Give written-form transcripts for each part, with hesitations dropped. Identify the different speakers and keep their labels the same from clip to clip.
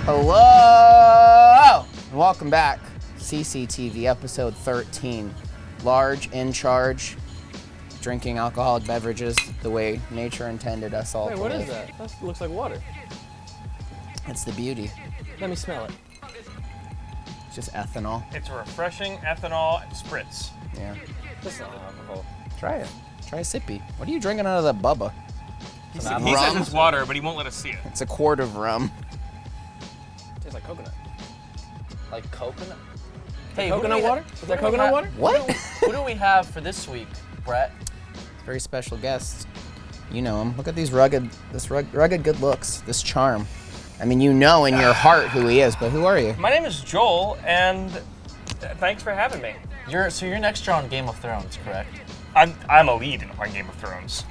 Speaker 1: Hello! Welcome back. CCTV episode 13. Large, in charge, drinking alcoholic beverages the way nature intended us all to
Speaker 2: what
Speaker 1: live.
Speaker 2: is that? That looks like water.
Speaker 1: It's the beauty.
Speaker 2: Let me smell it.
Speaker 1: It's just ethanol.
Speaker 3: It's a refreshing ethanol spritz.
Speaker 1: Yeah.
Speaker 2: That's not alcohol.
Speaker 1: Try it. Try a sippy. What are you drinking out of that Bubba?
Speaker 3: He says it's water, but he won't let us see it.
Speaker 1: It's a quart of rum.
Speaker 2: Tastes like coconut.
Speaker 4: Like coconut?
Speaker 2: Hey, coconut water? Is that coconut water?
Speaker 1: What?
Speaker 4: Who do we have for this week, Brett?
Speaker 1: Very special guests. You know him. Look at these rugged good looks, this charm. I mean, you know in your heart who he is, but who are you?
Speaker 3: My name is Joel, and thanks for having me.
Speaker 4: You're next year on Game of Thrones, correct?
Speaker 3: I'm a lead on Game of Thrones.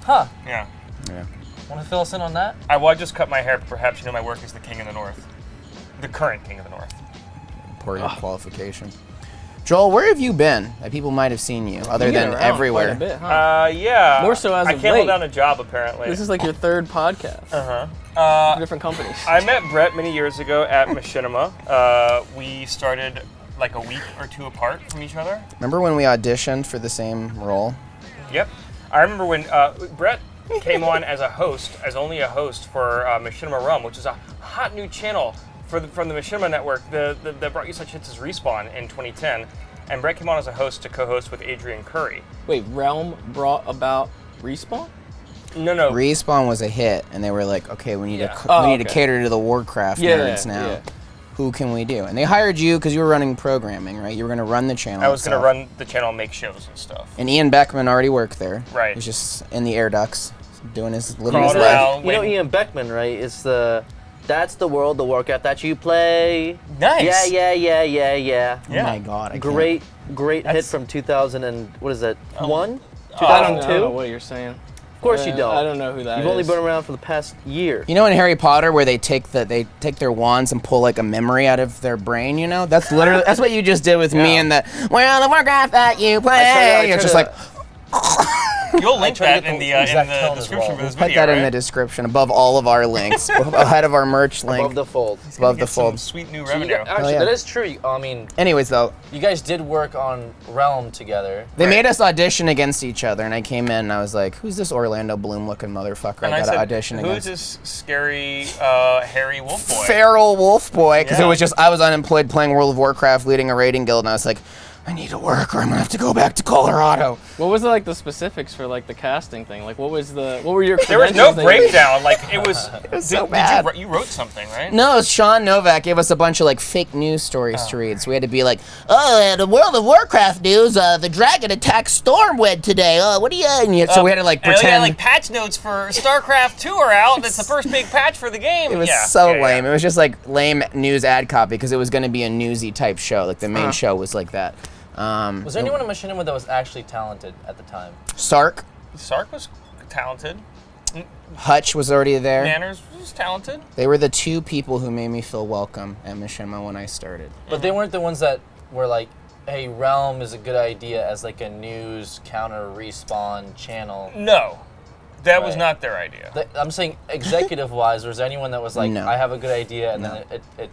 Speaker 4: Huh.
Speaker 3: Yeah.
Speaker 1: Yeah.
Speaker 4: Want to fill us in on that?
Speaker 3: I just cut my hair, but perhaps you know my work is the King of the North. The current King of the North.
Speaker 1: Important qualification. Joel, where have you been that people might have seen you, other than everywhere?
Speaker 2: Quite a bit, huh?
Speaker 3: Yeah.
Speaker 2: More so as
Speaker 3: I
Speaker 2: of
Speaker 3: can't hold
Speaker 2: late.
Speaker 3: down a job, apparently.
Speaker 2: This is like your third podcast. Different companies.
Speaker 3: I met Brett many years ago at Machinima. We started like a week or two apart from each other.
Speaker 1: Remember when we auditioned for the same role?
Speaker 3: Yep. I remember when Brett came on as only a host for Machinima Rum, which is a hot new channel from the Machinima network that brought you such hits as Respawn in 2010. And Brett came on as a host to co-host with Adrian Curry.
Speaker 2: Wait, Realm brought about Respawn?
Speaker 3: No.
Speaker 1: Respawn was a hit, and they were like, okay, we need to cater to the Warcraft nerds now.
Speaker 2: Yeah.
Speaker 1: Who can we do? And they hired you because you were running programming, right? You were going to run the channel.
Speaker 3: I was going to run the channel and make shows and stuff.
Speaker 1: And Ian Beckman already worked there.
Speaker 3: Right.
Speaker 1: He was just in the air ducts, living his life.
Speaker 4: You know Ian Beckman, right? It's that's the World of Warcraft that you play.
Speaker 3: Nice.
Speaker 4: Yeah.
Speaker 1: Oh my God. I
Speaker 4: Great hit from 2000 and what is that? 1?
Speaker 2: I don't
Speaker 4: 2002?
Speaker 2: know what you're saying.
Speaker 4: Of course you don't.
Speaker 2: I don't know who that is.
Speaker 4: You've only been around for the past year.
Speaker 1: You know in Harry Potter where they take their wands and pull like a memory out of their brain, you know? That's literally that's what you just did with me and the World of Warcraft that you play. It's just like
Speaker 3: You'll link that in the description for this
Speaker 1: put
Speaker 3: video,
Speaker 1: that in
Speaker 3: right?
Speaker 1: the description above all of our links, ahead of our merch link.
Speaker 4: Above the fold.
Speaker 1: Above the
Speaker 3: Get some
Speaker 1: fold.
Speaker 3: sweet new
Speaker 4: So
Speaker 3: revenue.
Speaker 4: actually,
Speaker 1: yeah.
Speaker 4: that is true. I mean,
Speaker 1: Anyways though,
Speaker 4: you guys did work on Realm together.
Speaker 1: they made us audition against each other, and I came in and I was like, who's this Orlando Bloom looking motherfucker
Speaker 3: And
Speaker 1: I
Speaker 3: I
Speaker 1: gotta
Speaker 3: said,
Speaker 1: audition
Speaker 3: who's
Speaker 1: against?
Speaker 3: this scary, hairy wolf boy?
Speaker 1: Feral wolf boy, because it
Speaker 3: Yeah.
Speaker 1: was just, I was unemployed playing World of Warcraft, leading a raiding guild, and I was like, I need to work or I'm gonna have to go back to Colorado.
Speaker 2: What was the specifics for the casting thing? Like what were your
Speaker 3: There was no
Speaker 2: credentials that you-
Speaker 3: breakdown. Like it was.
Speaker 1: so bad.
Speaker 3: You wrote something, right?
Speaker 1: No, Sean Novak gave us a bunch of fake news stories to read, so we had to be like, oh, the World of Warcraft news, the dragon attacked Stormwind today. What do you? So we had to pretend.
Speaker 3: And patch notes for StarCraft 2 are out. It's the first big patch for the game.
Speaker 1: It was so lame. It was just lame news ad copy because it was going to be a newsy type show. Like the main show was like that.
Speaker 4: Was there anyone in Machinima that was actually talented at the time?
Speaker 1: Sark
Speaker 3: was talented.
Speaker 1: Hutch was already there.
Speaker 3: Manners was talented.
Speaker 1: They were the two people who made me feel welcome at Machinima when I started.
Speaker 4: But they weren't the ones that were like, hey, Realm is a good idea as a news counter respawn channel.
Speaker 3: No, that was
Speaker 4: Right.
Speaker 3: not their idea.
Speaker 4: I'm saying executive-wise, was there anyone that was like,
Speaker 1: No.
Speaker 4: I have a good idea, and then it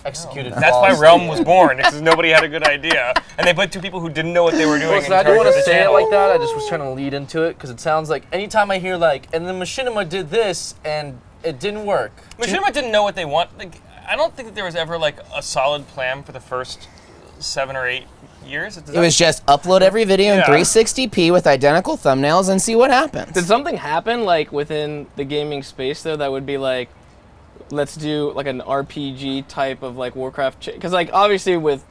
Speaker 4: executed
Speaker 3: That's why
Speaker 4: flawlessly?
Speaker 3: Realm was born, because nobody had a good idea. And they put two people who didn't know what they were doing
Speaker 4: Listen,
Speaker 3: in
Speaker 4: I
Speaker 3: charge
Speaker 4: didn't want
Speaker 3: of
Speaker 4: to
Speaker 3: the
Speaker 4: say it
Speaker 3: channel.
Speaker 4: like that. I just was trying to lead into it because it sounds like anytime I hear and then Machinima did this and it didn't work.
Speaker 3: Machinima didn't know what they want. I don't think that there was ever a solid plan for the first 7 or 8 years.
Speaker 1: It was just upload every video in
Speaker 3: Yeah.
Speaker 1: 360p with identical thumbnails and see what happens.
Speaker 2: Did something happen within the gaming space though that would be let's do an RPG type of Warcraft because obviously with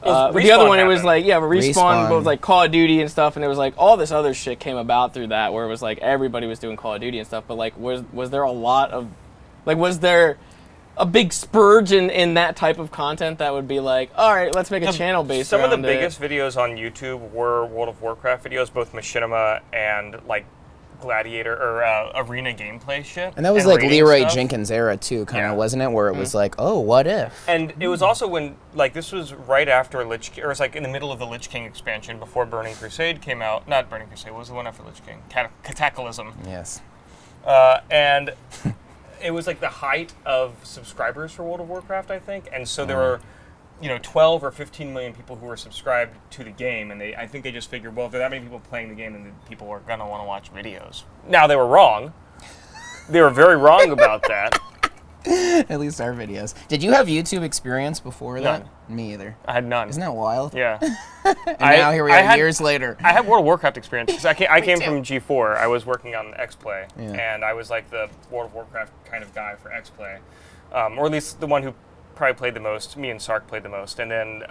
Speaker 2: the other
Speaker 3: Respawn
Speaker 2: one it was
Speaker 3: happened.
Speaker 2: Respawn but
Speaker 1: Respawn.
Speaker 2: with Call of Duty and stuff, and it was all this other shit came about through that where it was everybody was doing Call of Duty and stuff, but was there a lot of was there a big spurge in that type of content that would be all right, let's make a channel based
Speaker 3: Some of the
Speaker 2: around
Speaker 3: biggest videos on YouTube were World of Warcraft videos, both Machinima and Gladiator or arena gameplay shit.
Speaker 1: And that was
Speaker 3: raiding
Speaker 1: Leroy
Speaker 3: stuff.
Speaker 1: Jenkins era too, kind of,
Speaker 3: Yeah.
Speaker 1: wasn't it? Where it was oh, what if?
Speaker 3: And it was also when, this was right after Lich King, or it was in the middle of the Lich King expansion before Burning Crusade came out. Not Burning Crusade, what was the one after Lich King? Cataclysm.
Speaker 1: Yes.
Speaker 3: And it was like the height of subscribers for World of Warcraft, I think, and so there were, 12 or 15 million people who were subscribed to the game, and I think they just figured, well, if there are that many people playing the game, then the people are gonna want to watch videos. Now they were wrong. They were very wrong about that.
Speaker 1: At least our videos. Did you have YouTube experience before that?
Speaker 3: None.
Speaker 1: Me either.
Speaker 3: I had none.
Speaker 1: Isn't that wild?
Speaker 3: Yeah.
Speaker 1: And now here we are years later.
Speaker 3: I had World of Warcraft experience because I came
Speaker 1: too.
Speaker 3: from G4. I was working on XPlay,
Speaker 1: Yeah.
Speaker 3: and I was like the World of Warcraft kind of guy for XPlay, or at least the one who probably played the most. Me and Sark played the most, and then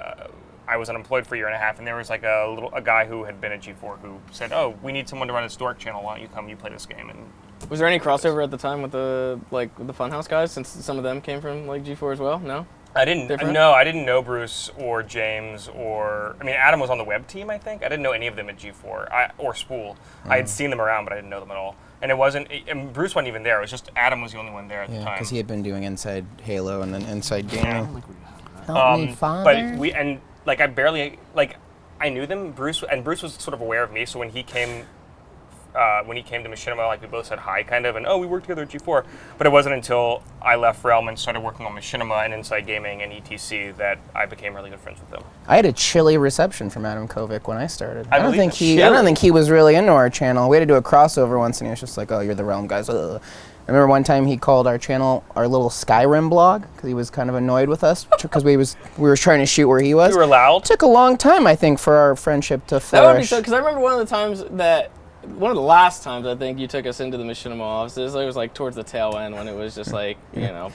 Speaker 3: I was unemployed for a year and a half, and there was like a guy who had been at G4 who said, "Oh, we need someone to run a Stork channel. Why don't you come? You play this game." And
Speaker 2: Was there any crossover at the time with the Funhaus guys, since some of them came from like G4 as well? No.
Speaker 3: I didn't.
Speaker 2: Different?
Speaker 3: No, I didn't know Bruce or James or Adam was on the web team. I think I didn't know any of them at G4 or Spool. I had seen them around, but I didn't know them at all. And it wasn't. And Bruce wasn't even there. It was just Adam was the only one there at the
Speaker 1: Yeah,
Speaker 3: time.
Speaker 1: because he had been doing Inside Halo and then Inside Gaming.
Speaker 3: Yeah.
Speaker 1: Help me, Father.
Speaker 3: But I knew them. Bruce was sort of aware of me. So when he came to Machinima, like we both said hi, kind of, and we worked together at G4. But it wasn't until I left Realm and started working on Machinima and Inside Gaming and ETC that I became really good friends with them.
Speaker 1: I had a chilly reception from Adam Kovic when I started. I don't
Speaker 3: believe
Speaker 1: think
Speaker 3: it.
Speaker 1: I don't think he was really into our channel. We had to do a crossover once, and he was just like, "Oh, you're the Realm guys." Ugh. I remember one time he called our channel our little Skyrim blog because he was kind of annoyed with us because we were trying to shoot where he was.
Speaker 3: You were loud.
Speaker 1: It took a long time, I think, for our friendship to
Speaker 2: That would be
Speaker 1: flourish.
Speaker 2: so, because I remember one of the last times I think you took us into the Machinima offices, it was like towards the tail end when it was just like,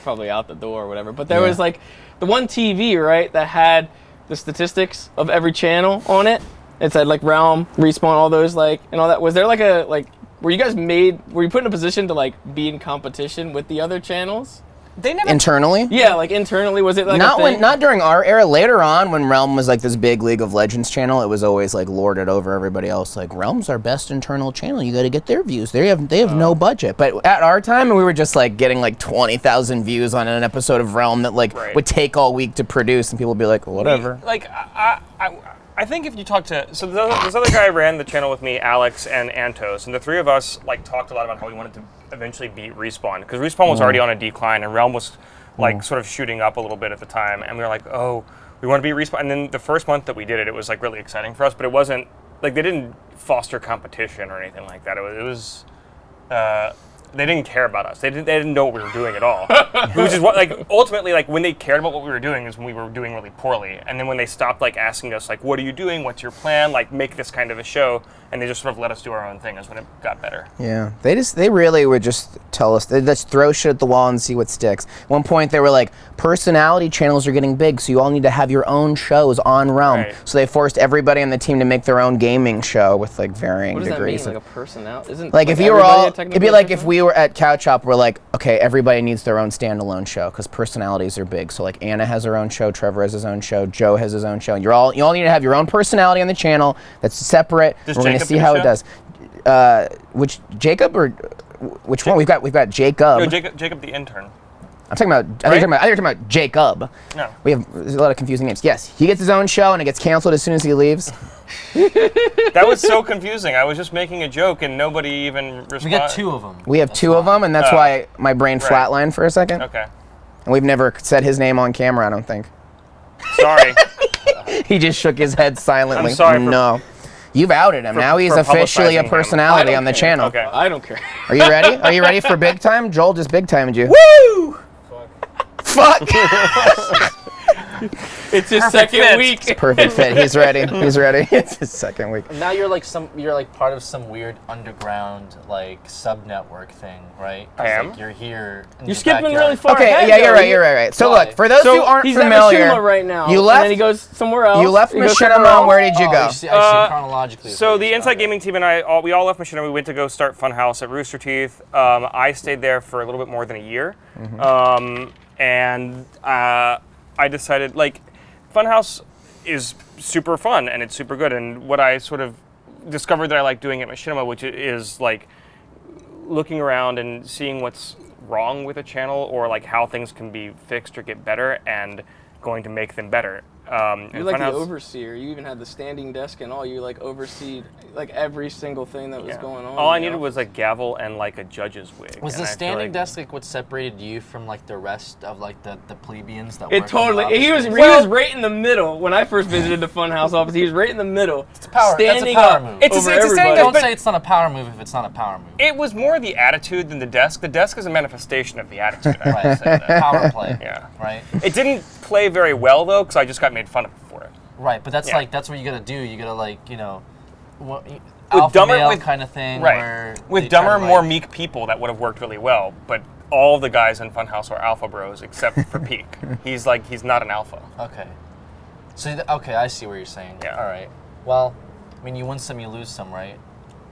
Speaker 2: probably out the door or whatever. But there was like the one TV, right, that had the statistics of every channel on it. It said like Realm, Respawn, all those and all that. Was there were you put in a position to be in competition with the other channels?
Speaker 3: They never.
Speaker 1: Internally?
Speaker 2: Yeah, internally, was it a thing?
Speaker 1: Not during our era. Later on, when Realm was this big League of Legends channel, it was always lorded over everybody else. Realm's our best internal channel. You got to get their views. They have no budget. But at our time, we were just getting 20,000 views on an episode of Realm that would take all week to produce, and people would be like, well, whatever.
Speaker 3: I think if you talk to this other guy ran the channel with me, Alex and Antos, and the three of us talked a lot about how we wanted to eventually beat Respawn because Respawn was already on a decline and Realm was sort of shooting up a little bit at the time, and we were like, oh, we want to beat Respawn. And then the first month that we did it, it was really exciting for us, but it wasn't they didn't foster competition or anything like that. It was they didn't care about us. They didn't know what we were doing at all. Which is what ultimately when they cared about what we were doing is when we were doing really poorly. And then when they stopped asking us what are you doing? What's your plan? Make this kind of a show, and they just sort of let us do our own thing is when it got better.
Speaker 1: Yeah, they really would just tell us, they just throw shit at the wall and see what sticks. At one point they were like, personality channels are getting big, so you all need to have your own shows on Realm.
Speaker 3: Right.
Speaker 1: So they forced everybody on the team to make their own gaming show with varying
Speaker 2: What does
Speaker 1: degrees.
Speaker 2: that mean? A personality? Isn't
Speaker 1: If you were all, it'd be like if we were at Couch Hop, we're like, okay, everybody needs their own standalone show because personalities are big. So Anna has her own show, Trevor has his own show, Joe has his own show, and you all need to have your own personality on the channel that's separate.
Speaker 3: Does
Speaker 1: We're going to
Speaker 3: Jacob
Speaker 1: see
Speaker 3: do
Speaker 1: how
Speaker 3: the
Speaker 1: it does. Which Jacob or which one? We've got Jacob.
Speaker 3: No, Jacob the intern.
Speaker 1: I'm talking about. I think you're talking about Jacob.
Speaker 3: No.
Speaker 1: There's a lot of confusing names. Yes, he gets his own show and it gets canceled as soon as he leaves.
Speaker 3: That was so confusing. I was just making a joke and nobody even responded.
Speaker 4: We got two of them.
Speaker 1: We have two of them, and that's why my brain flatlined for a second.
Speaker 3: Okay.
Speaker 1: And we've never said his name on camera, I don't think.
Speaker 3: Sorry.
Speaker 1: He just shook his head silently.
Speaker 3: I'm sorry for-
Speaker 1: No. You've outed him. Now he's
Speaker 3: for
Speaker 1: officially a
Speaker 3: publicizing him.
Speaker 1: personality
Speaker 2: I don't
Speaker 1: on the
Speaker 2: care.
Speaker 1: channel.
Speaker 3: Okay.
Speaker 2: I don't care.
Speaker 1: Are you ready? Are you ready for big time? Joel just big timed you.
Speaker 3: Woo!
Speaker 1: Fuck!
Speaker 2: It's his
Speaker 3: Perfect
Speaker 2: second
Speaker 3: fit.
Speaker 2: week.
Speaker 1: Perfect fit. He's ready. He's ready. It's his second week.
Speaker 4: Now you're part of some weird underground sub network thing, right? 'Cause,
Speaker 3: I am?
Speaker 4: You're here. In
Speaker 2: You're
Speaker 4: the
Speaker 2: skipping
Speaker 4: backyard.
Speaker 2: really far
Speaker 1: Okay,
Speaker 2: ahead.
Speaker 1: yeah,
Speaker 2: though.
Speaker 1: you're right. So
Speaker 4: Why?
Speaker 1: look, for those who aren't
Speaker 2: He's
Speaker 1: familiar,
Speaker 2: at Machinima right now.
Speaker 1: you left.
Speaker 2: And then he goes somewhere else.
Speaker 1: You left
Speaker 2: He goes
Speaker 1: Machinima.
Speaker 2: somewhere else.
Speaker 1: Where did you go?
Speaker 4: I see chronologically. is
Speaker 3: So
Speaker 4: where
Speaker 3: the
Speaker 4: you
Speaker 3: Inside
Speaker 4: started.
Speaker 3: Gaming team and we all left Machinima. We went to go start Funhaus at Rooster Teeth. I stayed there for a little bit more than a year. And I decided, Funhaus is super fun and it's super good. And what I sort of discovered that I like doing at Machinima, which is looking around and seeing what's wrong with a channel or how things can be fixed or get better and going to make them better.
Speaker 2: You're like the overseer. You even had the standing desk and all. You like oversee like every single thing that was going on.
Speaker 3: All I needed was a gavel and like a judge's wig.
Speaker 4: Was
Speaker 3: and
Speaker 4: the
Speaker 3: I feel
Speaker 4: standing
Speaker 3: like
Speaker 4: desk like what separated you from like the rest of like the plebeians that
Speaker 2: It
Speaker 4: work on the
Speaker 2: totally.
Speaker 4: office
Speaker 2: He was
Speaker 4: space?
Speaker 2: right in the middle when I first visited the Funhouse office. He was right in the middle.
Speaker 4: It's a power. That's a
Speaker 2: Standing
Speaker 4: power
Speaker 2: up
Speaker 4: move.
Speaker 3: It's a
Speaker 2: over
Speaker 3: saying
Speaker 2: everybody.
Speaker 3: that-
Speaker 4: Don't
Speaker 3: but-
Speaker 4: say it's not a power move if it's not a power move.
Speaker 3: It was more the attitude than the desk. The desk is a manifestation of the attitude. I would
Speaker 4: Right.
Speaker 3: say that.
Speaker 4: Power play.
Speaker 3: Yeah.
Speaker 4: Right.
Speaker 3: It didn't play very well though, because I just got made fun of for it.
Speaker 4: Right. But that's
Speaker 3: Yeah.
Speaker 4: like that's what you gotta do. You gotta like alpha
Speaker 3: dumber-
Speaker 4: male
Speaker 3: with-
Speaker 4: kind of thing.
Speaker 3: Right.
Speaker 4: Where they
Speaker 3: With
Speaker 4: try to,
Speaker 3: dumber,
Speaker 4: like-
Speaker 3: more meek people, that would have worked really well. But all the guys in Funhouse are alpha bros except for Peak. He's not an alpha.
Speaker 4: Okay. So okay, I see what you're saying.
Speaker 3: Yeah.
Speaker 4: All right. Well, I mean, you win some, you lose some, right?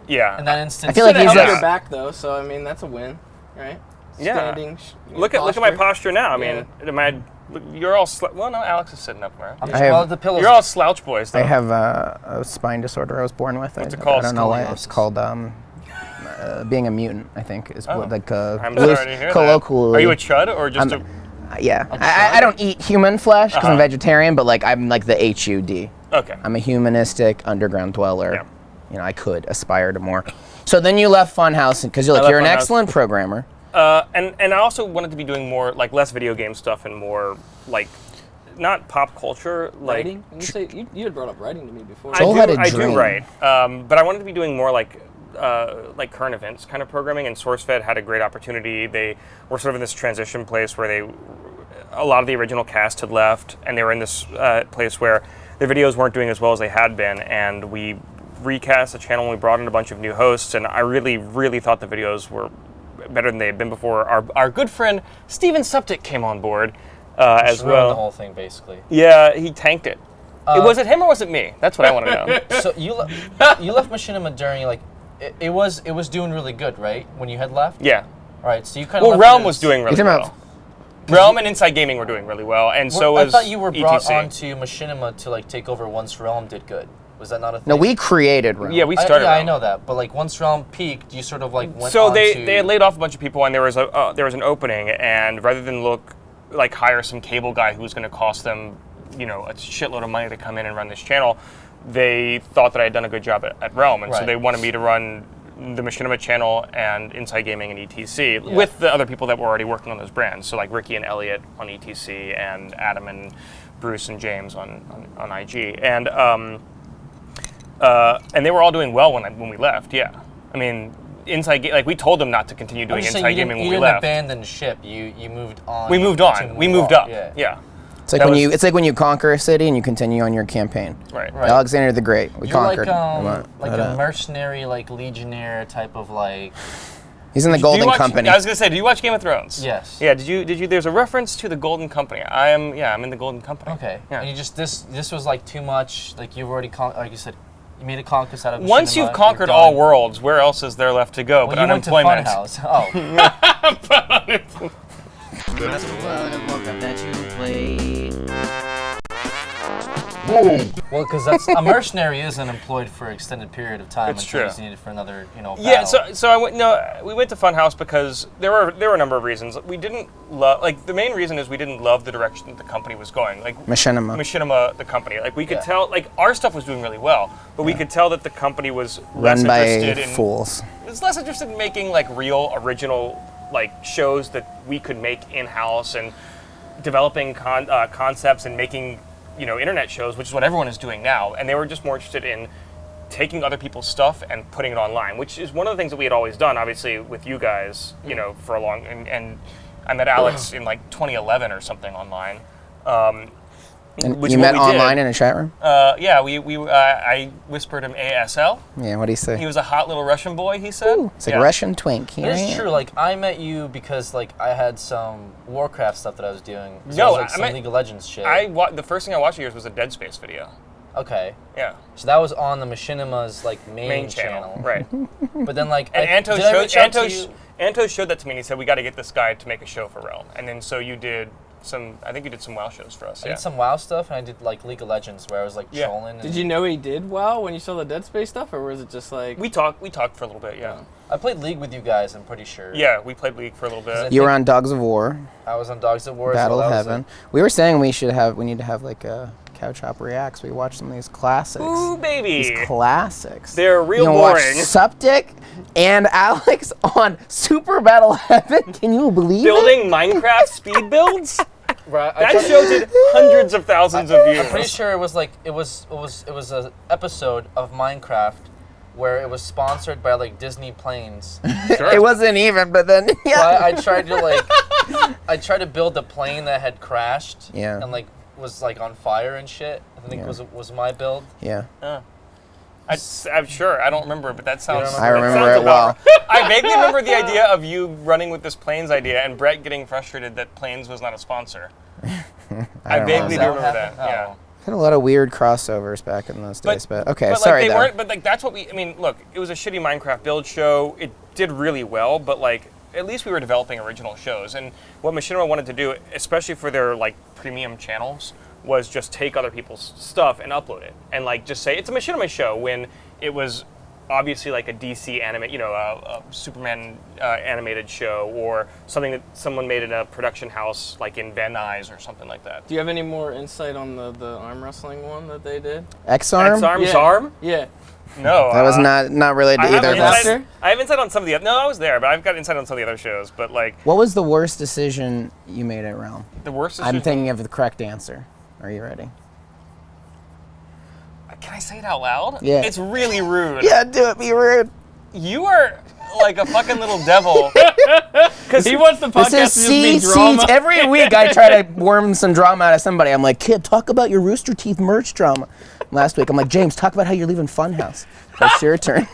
Speaker 3: Yeah.
Speaker 4: In that instance,
Speaker 1: I feel like
Speaker 2: He's
Speaker 1: he's
Speaker 2: held
Speaker 1: a-
Speaker 2: your back though, so I mean that's a win, right?
Speaker 3: Yeah.
Speaker 2: Standing.
Speaker 3: Look at my posture now. I mean, you're all well. No, Alex is sitting up there.
Speaker 4: I'm
Speaker 1: I
Speaker 4: just,
Speaker 1: have-
Speaker 4: well, the pillows.
Speaker 3: You're all slouch boys. Though.
Speaker 1: I have a spine disorder I was born with.
Speaker 3: What's it
Speaker 1: I
Speaker 3: called?
Speaker 1: don't know why.
Speaker 4: Scoliosis.
Speaker 1: It's called being a mutant, I think, is
Speaker 3: Oh.
Speaker 1: what like
Speaker 3: I'm
Speaker 1: loose-
Speaker 3: sorry to hear
Speaker 1: colloquially.
Speaker 3: that. Are you a chud or just a?
Speaker 1: Yeah, I don't eat human flesh because I'm vegetarian, but like I'm like the HUD.
Speaker 3: Okay.
Speaker 1: I'm a humanistic underground dweller.
Speaker 3: Yeah.
Speaker 1: You know, I could aspire to more. So then you left Funhouse because you're
Speaker 3: I
Speaker 1: like
Speaker 3: left
Speaker 1: you're an
Speaker 3: Funhouse.
Speaker 1: excellent programmer.
Speaker 3: And I also wanted to be doing more like less video game stuff and more like not pop culture like.
Speaker 2: Writing? You had brought up writing to me before.
Speaker 1: Joel had a
Speaker 3: I
Speaker 1: dream.
Speaker 3: do write, but I wanted to be doing more like current events kind of programming. And SourceFed had a great opportunity. They were sort of in this transition place where a lot of the original cast had left, and they were in this place where their videos weren't doing as well as they had been. And we recast the channel and we brought in a bunch of new hosts. And I really, really thought the videos were better than they had been before. Our good friend Steven Suptic came on board as
Speaker 4: ruined the
Speaker 3: well.
Speaker 4: whole thing, basically.
Speaker 3: Yeah, he tanked it. Was it him or was it me? That's what I want to know.
Speaker 4: So you left Machinima during like it was doing really good, right? When you had left.
Speaker 3: Yeah.
Speaker 4: All right. So you kind of.
Speaker 3: Well, Realm was doing really
Speaker 1: You're talking
Speaker 3: well. Realm and Inside Gaming were doing really well, and so was
Speaker 4: I thought you were brought
Speaker 3: ETC.
Speaker 4: onto Machinima to like take over once Realm did good. Was that not a thing?
Speaker 1: No, we created Realm.
Speaker 3: Yeah, we started.
Speaker 4: I
Speaker 3: Realm.
Speaker 4: know that, but like once Realm peaked, you sort of like went
Speaker 3: So
Speaker 4: on
Speaker 3: they
Speaker 4: to...
Speaker 3: had laid off a bunch of people, and there was an opening, and rather than hire some cable guy who was going to cost them, a shitload of money to come in and run this channel, they thought that I had done a good job at Realm, and so
Speaker 4: Right.
Speaker 3: they wanted me to run the Machinima channel and Inside Gaming and ETC with the other people that were already working on those brands. So like Ricky and Elliot on ETC, and Adam and Bruce and James on IG, and they were all doing well when we left. Yeah, I mean. We told them not to continue doing Inside Gaming when we left.
Speaker 4: You didn't abandon ship. You moved on.
Speaker 3: We moved
Speaker 4: to
Speaker 3: on.
Speaker 4: move
Speaker 3: We moved
Speaker 4: on.
Speaker 3: up.
Speaker 4: Yeah.
Speaker 3: Yeah.
Speaker 1: It's like
Speaker 3: That
Speaker 1: when
Speaker 3: was-
Speaker 1: you conquer a city and you continue on your campaign.
Speaker 3: Right.
Speaker 4: Right.
Speaker 1: Alexander the Great, we
Speaker 4: You're
Speaker 1: conquered.
Speaker 4: like a mercenary, like legionnaire type of like.
Speaker 1: He's in the
Speaker 3: Do you
Speaker 1: Golden
Speaker 3: watch-
Speaker 1: Company.
Speaker 3: I was gonna say, do you watch Game of Thrones?
Speaker 4: Yes.
Speaker 3: Yeah. Did you? There's a reference to the Golden Company. I'm in the Golden Company.
Speaker 4: Okay.
Speaker 3: Yeah.
Speaker 4: And you just this was like too much. Like you've already like you said, you made a conquest out of.
Speaker 3: Once
Speaker 4: Machinima,
Speaker 3: you've
Speaker 4: you're
Speaker 3: conquered
Speaker 4: done.
Speaker 3: all worlds, where else is there left to go
Speaker 4: Well,
Speaker 3: but
Speaker 4: you went to
Speaker 3: unemployment?
Speaker 4: Funhouse. Oh. Well, because a mercenary isn't employed for an extended period of time.
Speaker 3: It's
Speaker 4: until
Speaker 3: true.
Speaker 4: He's needed for another,
Speaker 3: Yeah,
Speaker 4: battle.
Speaker 3: so we went to Funhouse because there were a number of reasons. We didn't love, the main reason is we didn't love the direction that the company was going. Machinima, the company. We could tell, our stuff was doing really well, but we could tell that the company was less
Speaker 1: Run by
Speaker 3: interested in
Speaker 1: fools.
Speaker 3: was less interested in making real original shows that we could make in-house and developing concepts and making internet shows, which is what everyone is doing now. And they were just more interested in taking other people's stuff and putting it online, which is one of the things that we had always done, obviously, with you guys, for a long, and I met Alex in 2011 or something online.
Speaker 1: And
Speaker 3: which
Speaker 1: you
Speaker 3: is what
Speaker 1: met
Speaker 3: we did.
Speaker 1: online in a chat room?
Speaker 3: Yeah, I whispered him ASL.
Speaker 1: Yeah, what do you say?
Speaker 3: He was a hot little Russian boy, he said.
Speaker 1: It's like a Russian twink. Here
Speaker 4: It
Speaker 1: I
Speaker 4: is
Speaker 1: am.
Speaker 4: true. I met you because I had some Warcraft stuff that I was doing. So
Speaker 3: No,
Speaker 4: it was,
Speaker 3: I
Speaker 4: some
Speaker 3: meant-
Speaker 4: League of Legends shit.
Speaker 3: The first thing I watched of yours was a Dead Space video.
Speaker 4: Okay.
Speaker 3: Yeah.
Speaker 4: So that was on the Machinima's main channel.
Speaker 3: Right.
Speaker 4: But then
Speaker 3: And
Speaker 4: did I reach out to you?
Speaker 3: Anto showed that to me and he said, we got to get this guy to make a show for Realm. And then so you did I think you did some WoW shows for us.
Speaker 4: I
Speaker 3: Yeah.
Speaker 4: did some WoW stuff, and I did League of Legends, where I was
Speaker 3: Yeah.
Speaker 4: trolling.
Speaker 2: Did you know he did well when you saw the Dead Space stuff, or was it just
Speaker 3: We talked for a little bit, yeah.
Speaker 4: I played League with you guys. I'm pretty sure.
Speaker 3: Yeah, we played League for a little bit.
Speaker 1: You were on Dogs of War,
Speaker 4: I was on Dogs of War.
Speaker 1: Battle
Speaker 4: so
Speaker 1: of
Speaker 4: that was
Speaker 1: Heaven. We were saying we need to have a Couch Hop Reacts. We watch some of these classics.
Speaker 3: Ooh, baby.
Speaker 1: These classics.
Speaker 3: They're real
Speaker 1: you
Speaker 3: boring.
Speaker 1: Watch Septic and Alex on Super Battle Heaven. Can you believe
Speaker 3: Building Minecraft speed builds?
Speaker 4: Right,
Speaker 3: That show did hundreds of thousands of views.
Speaker 4: I'm pretty sure it was like it was an episode of Minecraft where it was sponsored by like Disney planes.
Speaker 3: Sure.
Speaker 1: It wasn't even, but then
Speaker 4: So I tried to build a plane that had crashed.
Speaker 1: Yeah.
Speaker 4: And like was like on fire and shit. I think was my build.
Speaker 1: Yeah.
Speaker 3: I'm sure. I don't remember, but that sounds.
Speaker 4: don't
Speaker 1: I remember
Speaker 3: that sounds
Speaker 1: it well.
Speaker 3: about right. I vaguely remember the idea of you running with this planes idea and Brett getting frustrated that planes was not a sponsor. I vaguely do remember that. Yeah.
Speaker 1: Had a lot of weird crossovers back in those days, but okay,
Speaker 3: But
Speaker 1: sorry
Speaker 3: like, they
Speaker 1: though.
Speaker 3: weren't. But like that's what we. I mean, look, it was a shitty Minecraft build show. It did really well, but like at least we were developing original shows. And what Machinima wanted to do, especially for their like premium channels, was just take other people's stuff and upload it, and like just say it's a Machinima show when it was obviously like a DC a Superman animated show or something that someone made in a production house like in Van Nuys or something like that.
Speaker 2: Do you have any more insight on the arm wrestling one that they did?
Speaker 1: X-Arm?
Speaker 3: X-Arm,
Speaker 2: Yeah.
Speaker 3: Zarm?
Speaker 2: Yeah.
Speaker 3: No.
Speaker 1: That was not related to
Speaker 3: I have
Speaker 1: either of us.
Speaker 3: insight- I have insight on some of the. No, I was there, but I've got insight on some of the other shows. But like
Speaker 1: What was the worst decision you made at Realm?
Speaker 3: the worst. Decision,
Speaker 1: I'm thinking of the correct answer. Are you ready?
Speaker 3: Can I say it out loud?
Speaker 1: Yeah.
Speaker 3: It's really rude.
Speaker 1: Yeah, do it. Be rude.
Speaker 3: You are like a fucking little devil.
Speaker 2: He wants the podcast
Speaker 1: This
Speaker 2: to
Speaker 1: is
Speaker 2: just be drama.
Speaker 1: Every week I try to worm some drama out of somebody. I'm like, kid, talk about your Rooster Teeth merch drama. Last week, I'm like, James, talk about how you're leaving Funhouse. It's your turn.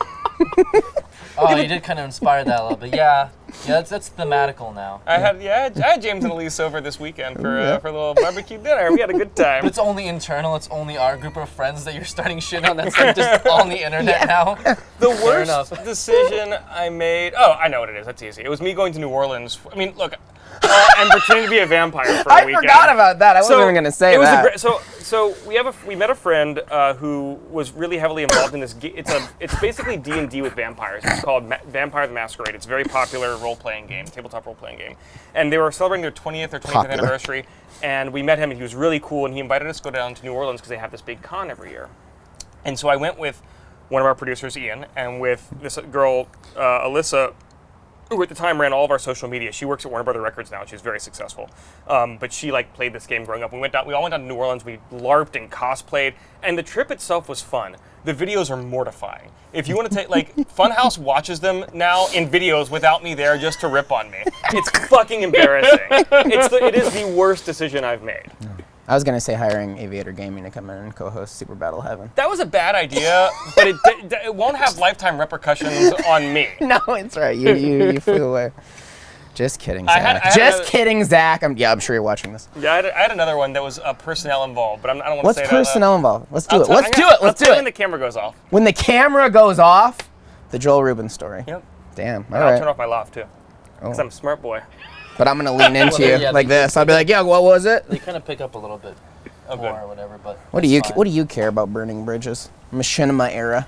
Speaker 4: Oh, you did kind of inspire that a little bit. Yeah, that's thematical now.
Speaker 3: I had James and Elise over this weekend for a little barbecue dinner. We had a good time.
Speaker 4: But it's only internal. It's only our group of friends that you're starting shit on. That's like just on the internet now.
Speaker 3: The
Speaker 4: Fair
Speaker 3: worst
Speaker 4: enough.
Speaker 3: decision I made. Oh, I know what it is. That's easy. It was me going to New Orleans. I mean, look, and pretending to be a vampire for a
Speaker 1: I
Speaker 3: weekend.
Speaker 1: forgot about that. I wasn't even going to say
Speaker 3: it was
Speaker 1: that.
Speaker 3: So we met a friend who was really heavily involved in this. It's basically D&D with vampires. It's called Vampire the Masquerade. It's a very popular role-playing game, tabletop role-playing game. And they were celebrating their 20th or 25th anniversary. And we met him, and he was really cool. And he invited us to go down to New Orleans because they have this big con every year. And so I went with one of our producers, Ian, and with this girl, Alyssa, who at the time ran all of our social media. She works at Warner Brother Records now. She's very successful. But she like played this game growing up. We all went down to New Orleans. We LARPed and cosplayed, and the trip itself was fun. The videos are mortifying. If you want to take like Funhouse watches them now in videos without me there just to rip on me. It's fucking embarrassing. It is the worst decision I've made.
Speaker 1: I was going to say hiring Aviator Gaming to come in and co-host Super Battle Heaven.
Speaker 3: That was a bad idea, but it won't have lifetime repercussions on me.
Speaker 1: No, it's right. You flew away. Just kidding, Zach.
Speaker 3: Just
Speaker 1: kidding, Zach. I'm sure you're watching this.
Speaker 3: Yeah, I had another one that was personnel involved, but I don't want to
Speaker 1: What's
Speaker 3: say
Speaker 1: personnel involved? Let's do it.
Speaker 3: I'll
Speaker 1: Let's do
Speaker 3: tell you when
Speaker 1: it.
Speaker 3: the camera goes off.
Speaker 1: When the camera goes off, the Joel Rubin story.
Speaker 3: Yep.
Speaker 1: Damn. All
Speaker 3: And I'll
Speaker 1: right.
Speaker 3: turn off my loft too, because I'm a smart boy.
Speaker 1: But I'm gonna lean into
Speaker 4: Well,
Speaker 1: you
Speaker 4: yeah,
Speaker 1: like this. I'll be like, yeah, what was it?
Speaker 4: They kind of pick up a little bit
Speaker 3: Oh,
Speaker 4: more
Speaker 3: good.
Speaker 4: or whatever. But
Speaker 1: What do you care about burning bridges? Machinima era.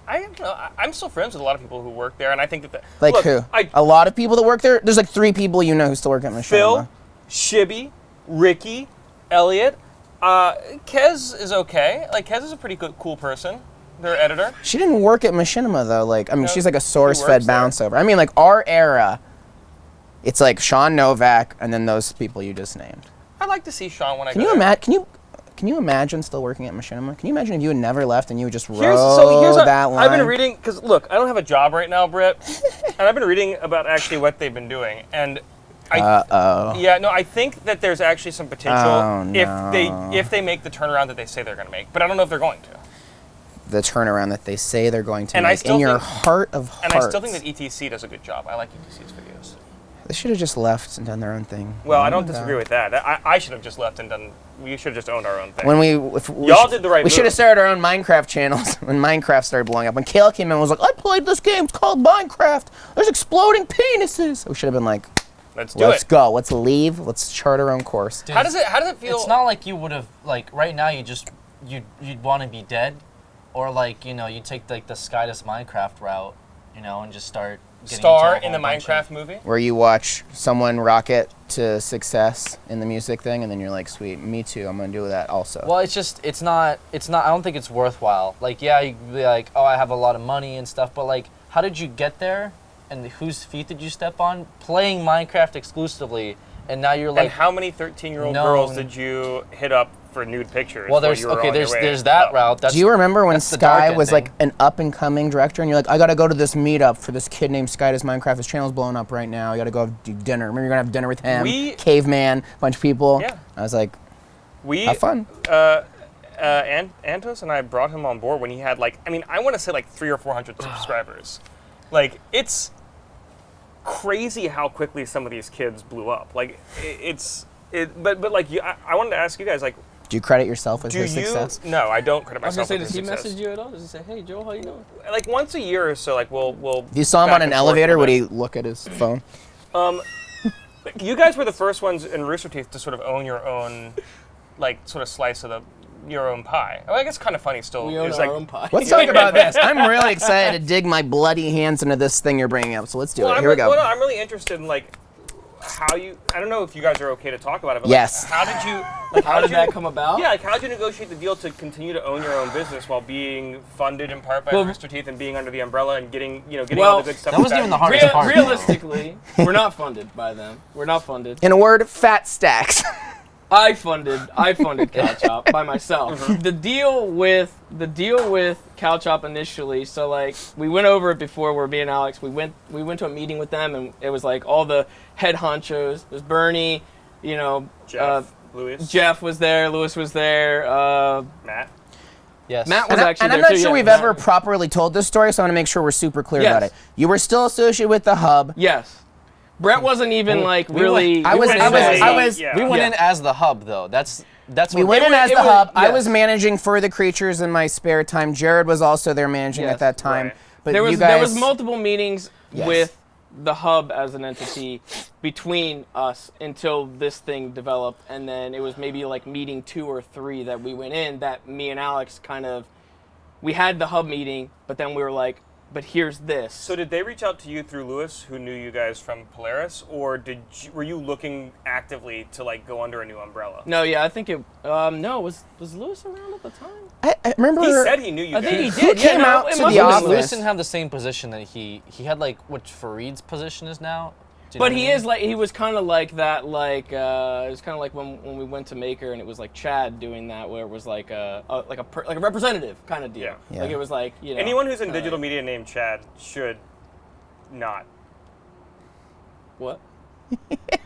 Speaker 3: I'm still friends with a lot of people who work there, and I think that
Speaker 1: Like
Speaker 3: look,
Speaker 1: who?
Speaker 3: I,
Speaker 1: A lot of people that work there. There's like 3 people you know who still work at Machinima.
Speaker 3: Phil, Shibby, Ricky, Elliot, Kez is okay. Like Kez is a pretty cool person. Their editor.
Speaker 1: She didn't work at Machinima though. Like, I mean,
Speaker 3: No,
Speaker 1: she's like a
Speaker 3: she
Speaker 1: source-fed
Speaker 3: works there.
Speaker 1: bounce over. I mean, like our era. It's like Sean Novak and then those people you just named.
Speaker 3: I'd like to see Sean when I
Speaker 1: Can
Speaker 3: go
Speaker 1: you
Speaker 3: there.
Speaker 1: imagine? Can you imagine still working at Machinima? Can you imagine if you had never left and you would just
Speaker 3: Here's
Speaker 1: rode
Speaker 3: what
Speaker 1: that line?
Speaker 3: I've been reading, because look, I don't have a job right now, Britt, and I've been reading about actually what they've been doing, and I think that there's actually some potential
Speaker 1: Oh, no.
Speaker 3: if they make the turnaround that they say they're going to make, but I don't know if they're going to.
Speaker 1: The turnaround that they say they're going to
Speaker 3: And I
Speaker 1: make
Speaker 3: still
Speaker 1: in your
Speaker 3: think-
Speaker 1: heart of hearts.
Speaker 3: And I still think that ETC does a good job. I like ETC's videos.
Speaker 1: They should have just left and done their own thing.
Speaker 3: Well, I don't disagree with that. I should have just left and done. We should have just owned our own thing.
Speaker 1: When
Speaker 3: Y'all did the right
Speaker 1: We should have
Speaker 3: move.
Speaker 1: started our own Minecraft channels when Minecraft started blowing up. When Kale came in and was like, I played this game, it's called Minecraft. There's exploding penises. We should have been like,
Speaker 3: Let's do
Speaker 1: let's
Speaker 3: it.
Speaker 1: go. Let's leave. Let's chart our own course.
Speaker 4: Dude,
Speaker 3: How does it feel?
Speaker 4: It's not like you would have like right now. You'd want to be dead, or like you take like the Skydus Minecraft route, and just start getting
Speaker 3: Star
Speaker 4: into a
Speaker 3: in the
Speaker 4: whole bunch
Speaker 3: Minecraft
Speaker 4: of-
Speaker 3: movie.
Speaker 1: Where you watch someone rocket to success in the music thing, and then you're like, sweet, me too, I'm gonna do that also?
Speaker 4: Well, it's not, I don't think it's worthwhile. Like, yeah, you could be like, oh, I have a lot of money and stuff, but like, how did you get there? And whose feet did you step on? Playing Minecraft exclusively, and now you're like...
Speaker 3: And how many 13-year-old girls did you hit up for nude pictures?
Speaker 4: Well, there's that route.
Speaker 1: Do you remember when Sky was
Speaker 4: ending.
Speaker 1: like an up-and-coming director, and you're like, I gotta go to this meetup for this kid named Sky does Minecraft, his channel's blowing up right now, you gotta go do dinner. Remember you're gonna have dinner with him, Caveman, bunch of people.
Speaker 3: Yeah.
Speaker 1: I was like, have fun.
Speaker 3: Antos and I brought him on board when he had like, I mean, I want to say like 300 or 400 subscribers. Like, it's crazy how quickly some of these kids blew up. Like, but like, I wanted to ask you guys, like,
Speaker 1: do you credit yourself with his success?
Speaker 3: No, I don't credit
Speaker 2: I was
Speaker 3: myself
Speaker 2: gonna
Speaker 3: with
Speaker 2: say,
Speaker 3: his
Speaker 2: does he
Speaker 3: success.
Speaker 2: message you at all? Does he say, hey, Joel, how you doing?
Speaker 3: Like, once a year or so, like, we'll
Speaker 1: If you saw him
Speaker 3: back
Speaker 1: on an
Speaker 3: and forth
Speaker 1: elevator,
Speaker 3: a
Speaker 1: would
Speaker 3: bit.
Speaker 1: he look at his phone?
Speaker 3: You guys were the first ones in Rooster Teeth to sort of own your own, like, sort of slice of your own pie. Well, I guess kind of funny still.
Speaker 2: We own
Speaker 3: It's
Speaker 2: our
Speaker 3: like,
Speaker 2: own pie.
Speaker 1: Let's talk about this. I'm really excited to dig my bloody hands into this thing you're bringing up, so let's do it. Here we go.
Speaker 3: Well, no, I'm really interested in, like, how you, I don't know if you guys are okay to talk about it, but
Speaker 1: Yes.
Speaker 3: like, how did you, like,
Speaker 2: How did that come about?
Speaker 3: Yeah, like, how did you negotiate the deal to continue to own your own business while being funded in part by Rooster Teeth and being under the umbrella and getting all the good stuff?
Speaker 4: That wasn't even the hardest part.
Speaker 2: Realistically, we're not funded by them. We're not funded.
Speaker 1: In a word, fat stacks.
Speaker 2: I funded CalChop by myself. The deal with CalChop initially, so like we went over it before. Where me and Alex, we went to a meeting with them, and it was like all the head honchos. It was Bernie,
Speaker 3: Jeff, Lewis.
Speaker 2: Jeff was there, Lewis was there,
Speaker 3: Matt.
Speaker 4: Yes.
Speaker 2: Matt was
Speaker 1: And
Speaker 2: actually
Speaker 1: I'm
Speaker 2: there
Speaker 1: not
Speaker 2: too.
Speaker 1: sure
Speaker 2: yeah.
Speaker 1: we've ever properly told this story, so I want to make sure we're super clear about it. You were still associated with the hub.
Speaker 2: Yes. Brett wasn't even like really.
Speaker 1: We went
Speaker 4: in as the hub though. That's
Speaker 1: we
Speaker 4: what
Speaker 1: went in as the hub. I
Speaker 2: yes.
Speaker 1: was managing For the Creatures in my spare time. Jared was also there managing at that time.
Speaker 3: Right.
Speaker 1: But
Speaker 2: there
Speaker 1: you guys,
Speaker 2: was multiple meetings
Speaker 1: Yes.
Speaker 2: with the hub as an entity between us until this thing developed, and then it was maybe like meeting 2 or 3 that we went in that me and Alex we had the hub meeting, but then we were like, but here's this.
Speaker 3: So did they reach out to you through Lewis, who knew you guys from Polaris, or were you looking actively to like go under a new umbrella?
Speaker 2: No, yeah, I think it. No, was Lewis around at the time?
Speaker 1: I remember.
Speaker 3: He said he knew you
Speaker 2: I
Speaker 3: guys.
Speaker 2: think he
Speaker 1: Who
Speaker 2: did.
Speaker 1: came out
Speaker 2: it
Speaker 1: to
Speaker 2: must
Speaker 1: the
Speaker 2: have been
Speaker 1: office?
Speaker 2: Lewis.
Speaker 4: Lewis didn't have the same position that he had like what Fareed's position is now. Do you know
Speaker 2: But
Speaker 4: what I
Speaker 2: he
Speaker 4: mean?
Speaker 2: is like, he was kind of like that, like, it was kind of like when we went to Maker and it was like Chad doing that, where it was like a representative kind of deal.
Speaker 1: Yeah.
Speaker 2: Like it was like,
Speaker 3: Anyone who's in digital media named Chad should not.
Speaker 2: What?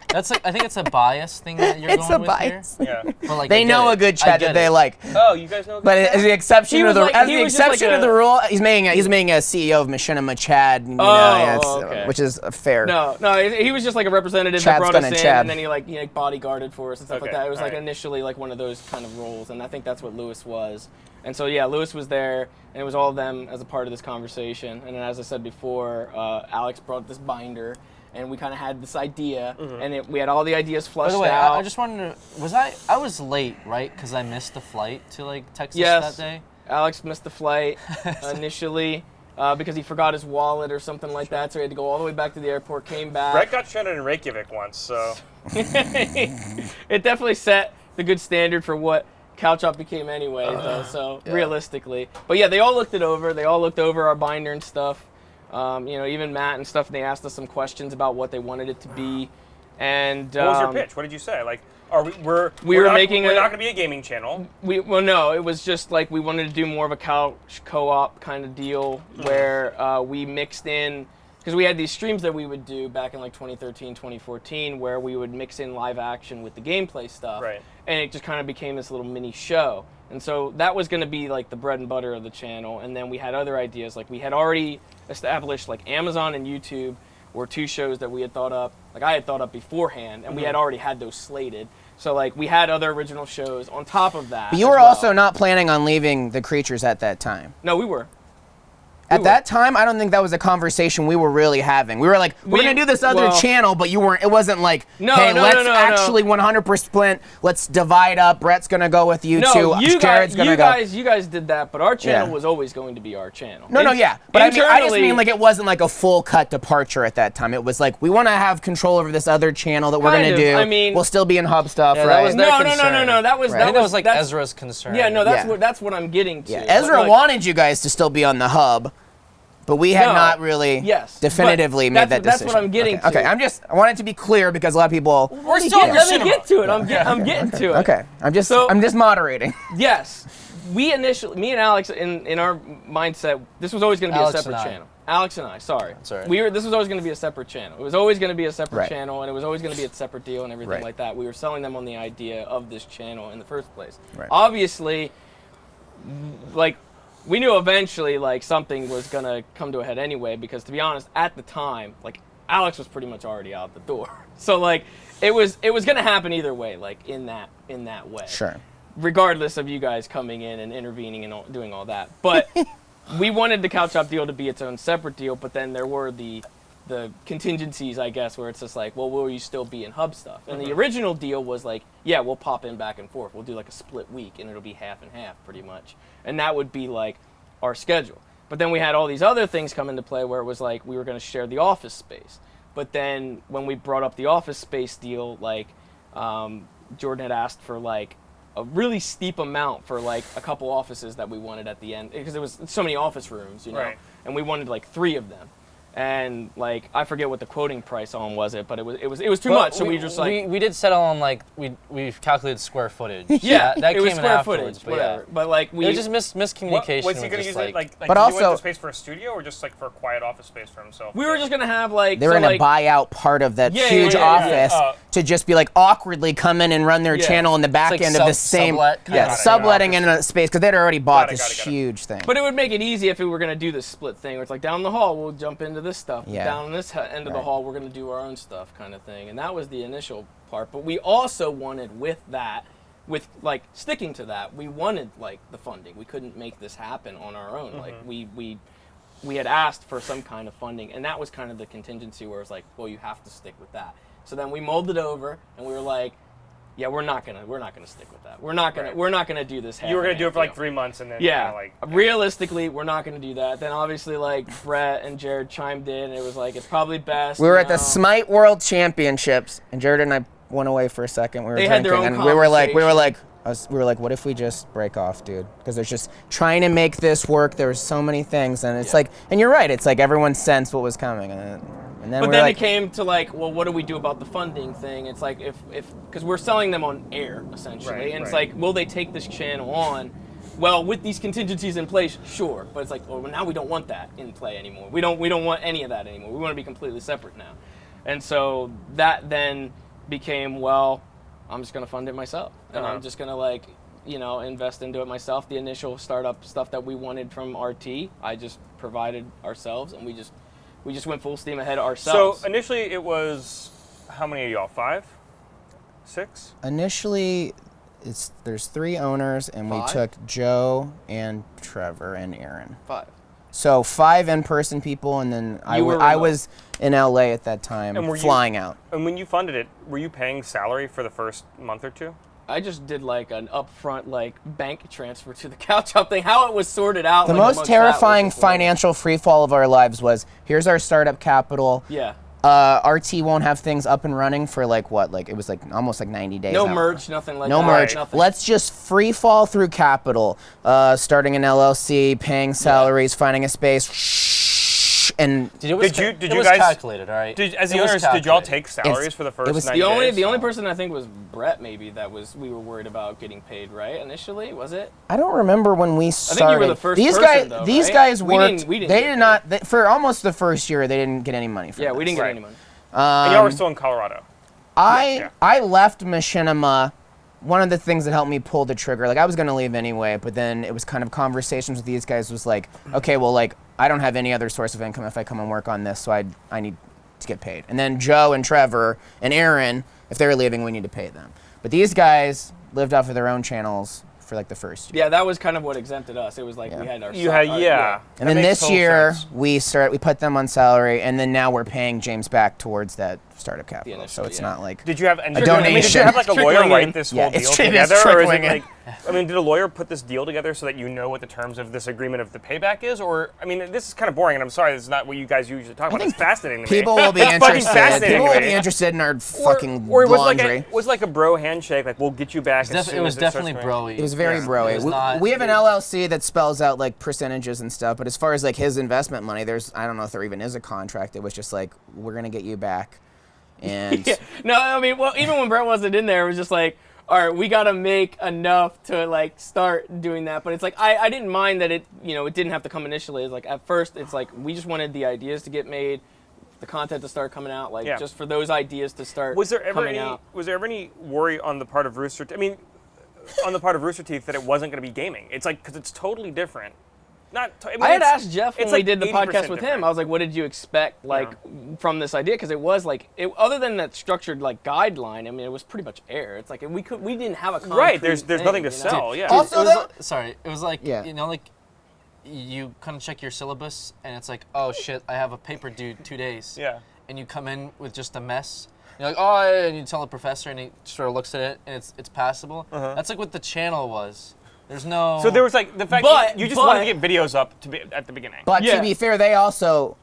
Speaker 4: That's like, I think it's a bias thing that you're
Speaker 1: It's
Speaker 4: going
Speaker 1: a
Speaker 4: with
Speaker 1: bias.
Speaker 4: here.
Speaker 3: Yeah.
Speaker 4: But, like,
Speaker 1: They
Speaker 4: I get
Speaker 1: know
Speaker 4: it.
Speaker 1: a good
Speaker 4: I
Speaker 1: chat
Speaker 4: get
Speaker 1: that they
Speaker 4: it.
Speaker 1: like.
Speaker 3: Oh, you guys know.
Speaker 1: But as the exception
Speaker 2: He
Speaker 1: to
Speaker 2: was
Speaker 1: the
Speaker 2: like-
Speaker 1: as
Speaker 2: he
Speaker 1: the
Speaker 2: was just
Speaker 1: exception
Speaker 2: like
Speaker 1: to the
Speaker 2: a-
Speaker 1: rule, he's making a CEO of Machinima, Chad.
Speaker 2: Okay.
Speaker 1: Which is fair.
Speaker 2: No, he was just like a representative
Speaker 1: Chad's
Speaker 2: that brought us
Speaker 1: gonna
Speaker 2: in,
Speaker 1: Chad.
Speaker 2: and then he bodyguarded for us and stuff like
Speaker 3: Okay,
Speaker 2: that. It was like
Speaker 3: alright.
Speaker 2: initially like one of those kind of roles, and I think that's what Lewis was. And so yeah, Lewis was there, and it was all of them as a part of this conversation. And then as I said before, Alex brought this binder, and we kind of had this idea, and we had all the ideas
Speaker 4: By
Speaker 2: flushed
Speaker 4: the way,
Speaker 2: out.
Speaker 4: I just wanted to. I was late, right? Because I missed the flight to like Texas
Speaker 2: Yes.
Speaker 4: that day.
Speaker 2: Alex missed the flight initially because he forgot his wallet or something like that, so he had to go all the way back to the airport, came back.
Speaker 3: Brett got stranded in Reykjavik once, so.
Speaker 2: It definitely set the good standard for what CalChop became anyway, though, so realistically. But yeah, they all looked it over. They all looked over our binder and stuff. Even Matt and stuff, and they asked us some questions about what they wanted it to be. And
Speaker 3: What was your pitch? What did you say? Like, we're not going to be a gaming channel.
Speaker 2: No, it was just like we wanted to do more of a couch co-op kind of deal where we mixed in, because we had these streams that we would do back in like 2013, 2014, where we would mix in live action with the gameplay stuff.
Speaker 3: Right.
Speaker 2: And it just kind of became this little mini show. And so that was going to be like the bread and butter of the channel. And then we had other ideas. Like we had already established like Amazon and YouTube were 2 shows that we had thought up. Like I had thought up beforehand, and we had already had those slated. So like we had other original shows on top of that.
Speaker 1: But you were also not planning on leaving the creatures at that time.
Speaker 2: No, we were.
Speaker 1: At that time, I don't think that was a conversation we were really having. We were like, we're going to do this other channel, but it wasn't like, hey, let's actually 100%, let's divide up. Brett's going to go with you two. Jared's going to go.
Speaker 2: You guys did that, but our channel was always going to be our channel.
Speaker 1: But I just mean like it wasn't like a full cut departure at that time. It was like, we want to have control over this other channel that we're going to do.
Speaker 2: I mean,
Speaker 1: we'll still be in hub stuff, right?
Speaker 4: That was their concern.
Speaker 2: No. That was
Speaker 4: like Ezra's concern.
Speaker 2: Yeah, no, that's what I'm getting to.
Speaker 1: Yeah, Ezra wanted you guys to still be on the hub. But we had not really definitively made that decision.
Speaker 2: That's what I'm getting to.
Speaker 1: Okay, I want it to be clear because a lot of people.
Speaker 2: Let me get to it. I'm getting to it.
Speaker 1: Okay, I'm just moderating.
Speaker 2: Yes, me and Alex, in our mindset, this was always going to be a separate channel. Alex and I, sorry. This was always going to be a separate channel. It was always going to be a separate channel, and it was always going to be a separate deal and everything like that. We were selling them on the idea of this channel in the first place. Right. Obviously, like. We knew eventually, like, something was gonna come to a head anyway, because to be honest, at the time, like, Alex was pretty much already out the door. So, like, it was gonna happen either way, like, in that way.
Speaker 1: Sure.
Speaker 2: Regardless of you guys coming in and intervening and doing all that. But we wanted the Couch Shop deal to be its own separate deal, but then there were the contingencies, I guess, where it's just like, well, will you still be in hub stuff? And the original deal was like, yeah, we'll pop in back and forth. We'll do like a split week, and it'll be half and half, pretty much. And that would be like our schedule. But then we had all these other things come into play where it was like we were going to share the office space. But then when we brought up the office space deal, like Jordan had asked for like a really steep amount for like a couple offices that we wanted at the end, because there was so many office rooms, you know, and we wanted like 3 of them. And like I forget what the quoting price on was it, but it was too much. So we just like
Speaker 4: we did settle on like we've calculated square footage.
Speaker 2: Yeah,
Speaker 4: that
Speaker 2: it was
Speaker 4: came
Speaker 2: square
Speaker 4: in
Speaker 2: footage,
Speaker 4: but
Speaker 2: whatever. But like
Speaker 4: it was just miscommunication.
Speaker 3: Was he going to use it like?
Speaker 1: But
Speaker 3: did
Speaker 1: also,
Speaker 3: you want the space for a studio or just like for a quiet office space for himself?
Speaker 2: We were just gonna have like
Speaker 1: they were gonna buy out part of that huge office to just be like awkwardly come in and run their channel in the back end of the same subletting in a space because they'd already bought this huge thing.
Speaker 2: But it would make it easy if we were gonna do this split thing where it's like down the hall we'll jump into this stuff. Down on this end of the hall we're going to do our own stuff kind of thing, and that was the initial part. But we also wanted with like sticking to that, we wanted like the funding. We couldn't make this happen on our own. Like we had asked for some kind of funding, and that was kind of the contingency where it's like, well, you have to stick with that. So then we molded over and we were like, yeah, we're not gonna stick with that. We're not gonna do this.
Speaker 3: You were gonna do it for like 3 months and then
Speaker 2: realistically, we're not gonna do that. Then obviously, like Brett and Jared chimed in, and it was like it's probably best.
Speaker 1: We were at the Smite World Championships, and Jared and I went away for a second. We were drinking, and we were like, what if we just break off, dude? Because there's just trying to make this work. There were so many things, and it's like, and you're right. It's like everyone sensed what was coming, and then
Speaker 2: it came to like, well, what do we do about the funding thing? It's like if because we're selling them on air essentially, and it's like, will they take this channel on? Well, with these contingencies in place, sure, but it's like, well, now we don't want that in play anymore. We don't want any of that anymore. We want to be completely separate now, and so that then became, well, I'm just gonna fund it myself, and I'm just gonna like, you know, invest into it myself. The initial startup stuff that we wanted from RT, I just provided ourselves, and we just went full steam ahead ourselves.
Speaker 3: So initially it was, how many of y'all? 5? 6?
Speaker 1: Initially, there's 3 owners, and we took Joe and Trevor and Aaron.
Speaker 2: 5.
Speaker 1: So 5 in-person people, and then I was in LA at that time, flying out.
Speaker 3: And when you funded it, were you paying salary for the first month or 2?
Speaker 2: I just did like an upfront like bank transfer to the Couch Shop thing. How it was sorted out.
Speaker 1: The most terrifying financial freefall of our lives was, here's our startup capital.
Speaker 2: Yeah.
Speaker 1: RT won't have things up and running for like what? Like it was like almost like 90 days.
Speaker 2: No merch, nothing like that.
Speaker 1: No merch.
Speaker 2: Nothing.
Speaker 1: Let's just free fall through capital, starting an LLC, paying salaries, finding a space. And
Speaker 3: did you guys
Speaker 4: calculated, all right?
Speaker 3: As the owners, did y'all take salaries for the first 90 days?
Speaker 2: The only person I think was Brett, maybe, we were worried about getting paid, right? Initially, was it?
Speaker 1: I don't remember when we started.
Speaker 2: I think you were the first person, though,
Speaker 1: these guys worked.
Speaker 2: We didn't
Speaker 1: they did not for almost the first year. They didn't get any money from us.
Speaker 2: We didn't get any money.
Speaker 3: And y'all were still in Colorado.
Speaker 1: I left Machinima. One of the things that helped me pull the trigger, like I was gonna leave anyway, but then it was kind of conversations with these guys was like, okay, well, like I don't have any other source of income if I come and work on this, so I need to get paid. And then Joe and Trevor and Aaron, if they're leaving, we need to pay them. But these guys lived off of their own channels for like the first year.
Speaker 2: Yeah, that was kind of what exempted us. It was like we had our.
Speaker 1: And then this year we put them on salary, and then now we're paying James back towards that startup capital. So it's not like
Speaker 3: did you have
Speaker 1: a donation.
Speaker 3: Did you have like a lawyer write this whole deal together, or is it like? I mean, did a lawyer put this deal together so that you know what the terms of this agreement of the payback is, or I mean, this is kind of boring, and I'm sorry, this is not what you guys usually talk about. It's fascinating to me.
Speaker 1: People will be interested. People will be interested in our fucking laundry.
Speaker 3: Was like a bro handshake, like we'll get you back.
Speaker 4: It was definitely broy.
Speaker 1: It was very broy. We have an LLC that spells out like percentages and stuff, but as far as like his investment money, I don't know if there even is a contract. It was just like, we're gonna get you back. And
Speaker 2: no, I mean, well, even when Brett wasn't in there, it was just like, all right, we got to make enough to like start doing that. But it's like I didn't mind that it didn't have to come initially. It's like at first it's like we just wanted the ideas to get made, the content to start coming out, like just for those ideas to start. Was there ever
Speaker 3: any worry on the part of Rooster? I mean, on the part of Rooster Teeth that it wasn't going to be gaming? It's like because it's totally different.
Speaker 2: I had asked Jeff when we did the podcast with him. I was like, "What did you expect, from this idea?" Because it was like, other than that structured like guideline, I mean, it was pretty much air. It's like we didn't have a concrete
Speaker 3: there's
Speaker 2: thing,
Speaker 3: nothing to sell. Yeah.
Speaker 1: Also,
Speaker 4: it was like you kind of check your syllabus, and it's like, oh shit, I have a paper due 2 days.
Speaker 3: Yeah.
Speaker 4: And you come in with just a mess. You're like, oh, and you tell the professor, and he sort of looks at it, and it's passable. That's like what the channel was. There's no.
Speaker 3: So there was like the fact that you just wanted to get videos up at the beginning.
Speaker 1: But to be fair, they also,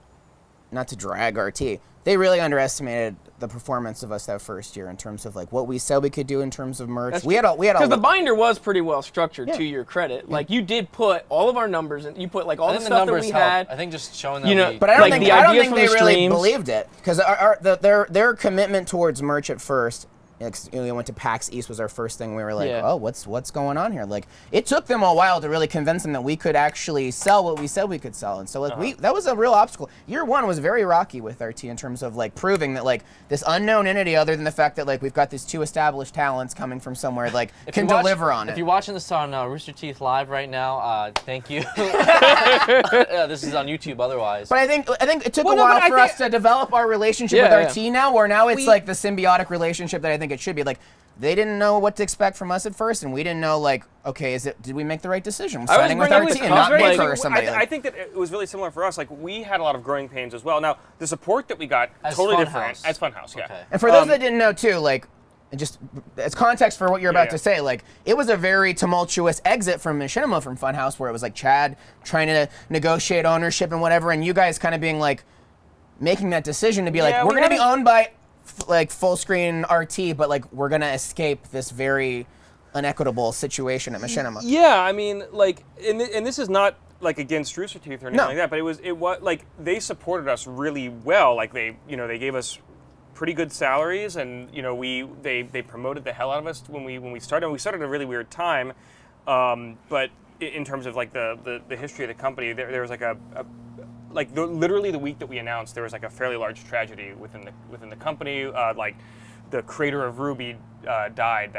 Speaker 1: not to drag RT, they really underestimated the performance of us that first year in terms of like what we said we could do in terms of merch. We had
Speaker 2: because the binder was pretty well structured to your credit. Like you did put all of our numbers and you put like all the stuff that we had.
Speaker 4: I think just showing them.
Speaker 1: But I don't think they really believed it because their commitment towards merch at first. We went to PAX East was our first thing. We were like, oh, what's going on here? Like, it took them a while to really convince them that we could actually sell what we said we could sell. And so like that was a real obstacle. Year one was very rocky with RT in terms of like proving that like this unknown entity, other than the fact that like we've got these two established talents coming from somewhere, like can deliver on it.
Speaker 4: If you're watching this on Rooster Teeth Live right now, thank you. This is on YouTube otherwise.
Speaker 1: But I think it took a while for us to develop our relationship with RT now, where now it's like the symbiotic relationship that I think it should be. Like, they didn't know what to expect from us at first, and we didn't know, like, okay, did we make the right decision? Signing with RT and not Maker or somebody.
Speaker 3: I think that it was really similar for us. Like, we had a lot of growing pains as well. Now, the support that we got,
Speaker 4: as
Speaker 3: totally
Speaker 4: Funhaus.
Speaker 3: different. As Funhaus, yeah.
Speaker 4: Okay.
Speaker 1: And for those that didn't know, too, like, just as context for what you're about to say, like, it was a very tumultuous exit from Machinima from Funhaus, where it was, like, Chad trying to negotiate ownership and whatever, and you guys kind of being, like, making that decision to be like, we're going to be owned by like full screen RT, but like we're gonna escape this very inequitable situation at Machinima.
Speaker 3: Yeah, I mean, like, and this is not like against Rooster Teeth or anything like that, but it was like they supported us really well. Like they gave us pretty good salaries, and they promoted the hell out of us when we started. And we started at a really weird time, but in terms of like the history of the company, there was like literally the week that we announced, there was like a fairly large tragedy within the company. Like the creator of Ruby died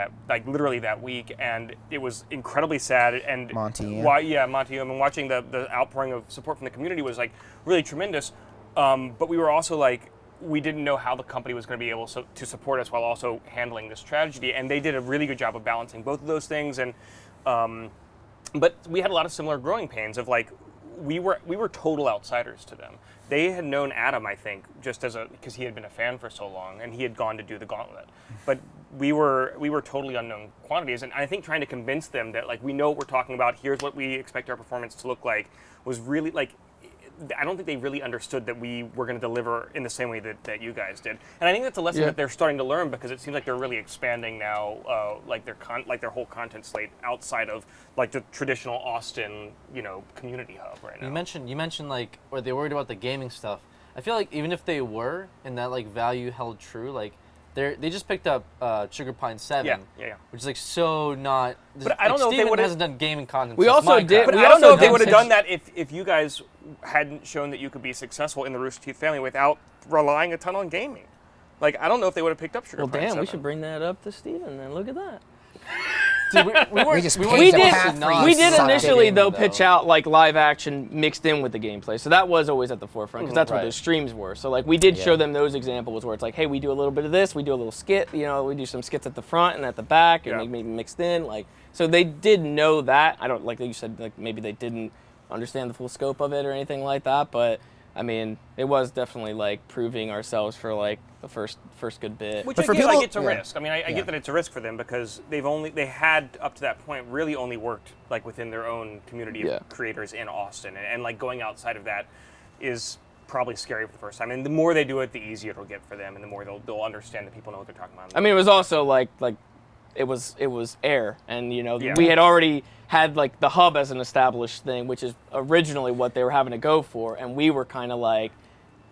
Speaker 3: literally that week, and it was incredibly sad. And
Speaker 1: Monty,
Speaker 3: and watching the outpouring of support from the community was like really tremendous. But we were also like, we didn't know how the company was going to be able to support us while also handling this tragedy, and they did a really good job of balancing both of those things. And but we had a lot of similar growing pains of like. We were total outsiders to them. They had known Àtom, I think, just because he had been a fan for so long, and he had gone to do the Gauntlet. But we were totally unknown quantities, and I think trying to convince them that like we know what we're talking about. Here's what we expect our performance to look like was really like. I don't think they really understood that we were going to deliver in the same way that you guys did, and I think that's a lesson that they're starting to learn because it seems like they're really expanding now, like their whole content slate outside of like the traditional Austin, community hub right now.
Speaker 4: You mentioned like, or they worried about the gaming stuff. I feel like even if they were and that like value held true, like they just picked up Sugar Pine 7, which is like so not.
Speaker 3: But I don't know if they would
Speaker 4: hasn't done gaming content.
Speaker 2: We also did.
Speaker 3: But I don't know if they would have done that if you guys hadn't shown that you could be successful in the Rooster Teeth family without relying a ton on gaming. Like I don't know if they would have picked up Sugar Pine 7.
Speaker 2: Well, damn, we should bring that up to Steven then. Look at that.
Speaker 4: Dude, we weren't.
Speaker 1: just
Speaker 4: we
Speaker 1: paved
Speaker 2: we
Speaker 1: the
Speaker 2: did,
Speaker 1: path for you,
Speaker 2: we did
Speaker 1: son.
Speaker 2: initially though
Speaker 4: Though.
Speaker 2: pitch out like live action mixed in with the gameplay, so that was always at the forefront because that's what
Speaker 4: Right.
Speaker 2: those streams were. So like we did show them those examples where it's like, hey, we do a little bit of this, we do a little skit, you know, we do some skits at the front and at the back, and maybe mixed in, like so they did know that. I don't like you said, like maybe they didn't understand the full scope of it or anything like that, but I mean, it was definitely like proving ourselves for like the first good bit.
Speaker 3: Which
Speaker 1: But for
Speaker 3: again,
Speaker 1: people-
Speaker 3: it's a risk. I mean, I get that it's a risk for them because they had up to that point really only worked like within their own community of creators in Austin, and like going outside of that is probably scary for the first time. And the more they do it, the easier it'll get for them, and the more they'll understand that people know what they're talking about.
Speaker 2: I mean, it was also like it was air, and you know
Speaker 3: Yeah.
Speaker 2: we had already had like the hub as an established thing, which is originally what they were having to go for, and we were kind of like,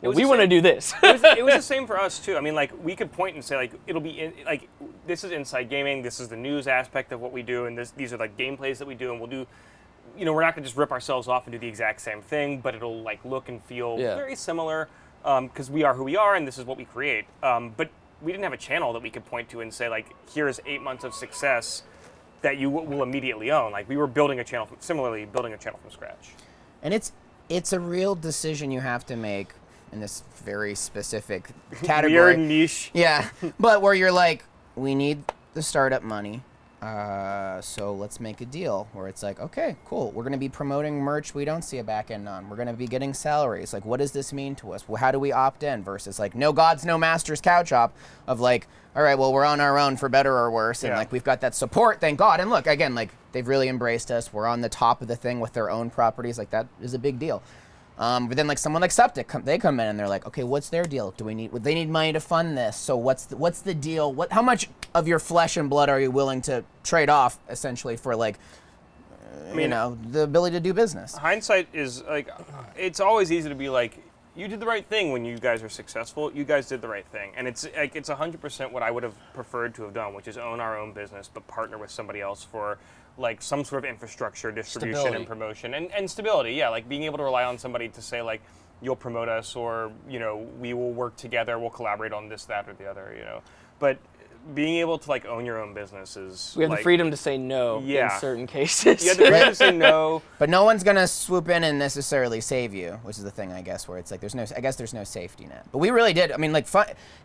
Speaker 2: well,
Speaker 3: was
Speaker 2: we
Speaker 3: the
Speaker 2: want to
Speaker 3: same-
Speaker 2: do this.
Speaker 3: It was the same for us too. I mean, like we could point and say like it'll be like this is inside gaming, this is the news aspect of what we do, and these are like gameplays that we do, and we'll do. You know, we're not gonna just rip ourselves off and do the exact same thing, but it'll like look and feel very similar because we are who we are, and this is what we create. But we didn't have a channel that we could point to and say like, here's 8 months of success that you will immediately own. Like we were building a channel, similarly building a channel from scratch.
Speaker 1: And it's a real decision you have to make in this very specific category.
Speaker 3: Weird niche.
Speaker 1: Yeah, but where you're like, we need the startup money, so let's make a deal where it's like, okay, cool, we're going to be promoting merch we don't see a back end on. We're going to be getting salaries. Like, what does this mean to us? Well, how do we opt in versus like, no gods, no masters couch op of like, all right, well, we're on our own for better or worse, and like we've got that support, thank God. And look, again, like they've really embraced us. We're on the top of the thing with their own properties. Like that is a big deal. But then like someone like Septic, they come in and they're like, okay, what's their deal? They need money to fund this? So what's the deal? How much of your flesh and blood are you willing to trade off essentially for like, you know, the ability to do business?
Speaker 3: Hindsight is like, it's always easy to be like, you did the right thing when you guys are successful. You guys did the right thing, and it's like it's 100% what I would have preferred to have done, which is own our own business, but partner with somebody else for like some sort of infrastructure, distribution,
Speaker 4: Stability.
Speaker 3: and promotion, and stability. Yeah, like being able to rely on somebody to say like, you'll promote us, or you know, we will work together, we'll collaborate on this, that, or the other. You know, but being able to like own your own business is
Speaker 2: We have
Speaker 3: like,
Speaker 2: the freedom to say no in
Speaker 3: Yeah.
Speaker 2: certain cases.
Speaker 3: You have the freedom to say no.
Speaker 1: But no one's gonna swoop in and necessarily save you, which is the thing, I guess, where it's like there's no safety net. But we really did. I mean, like,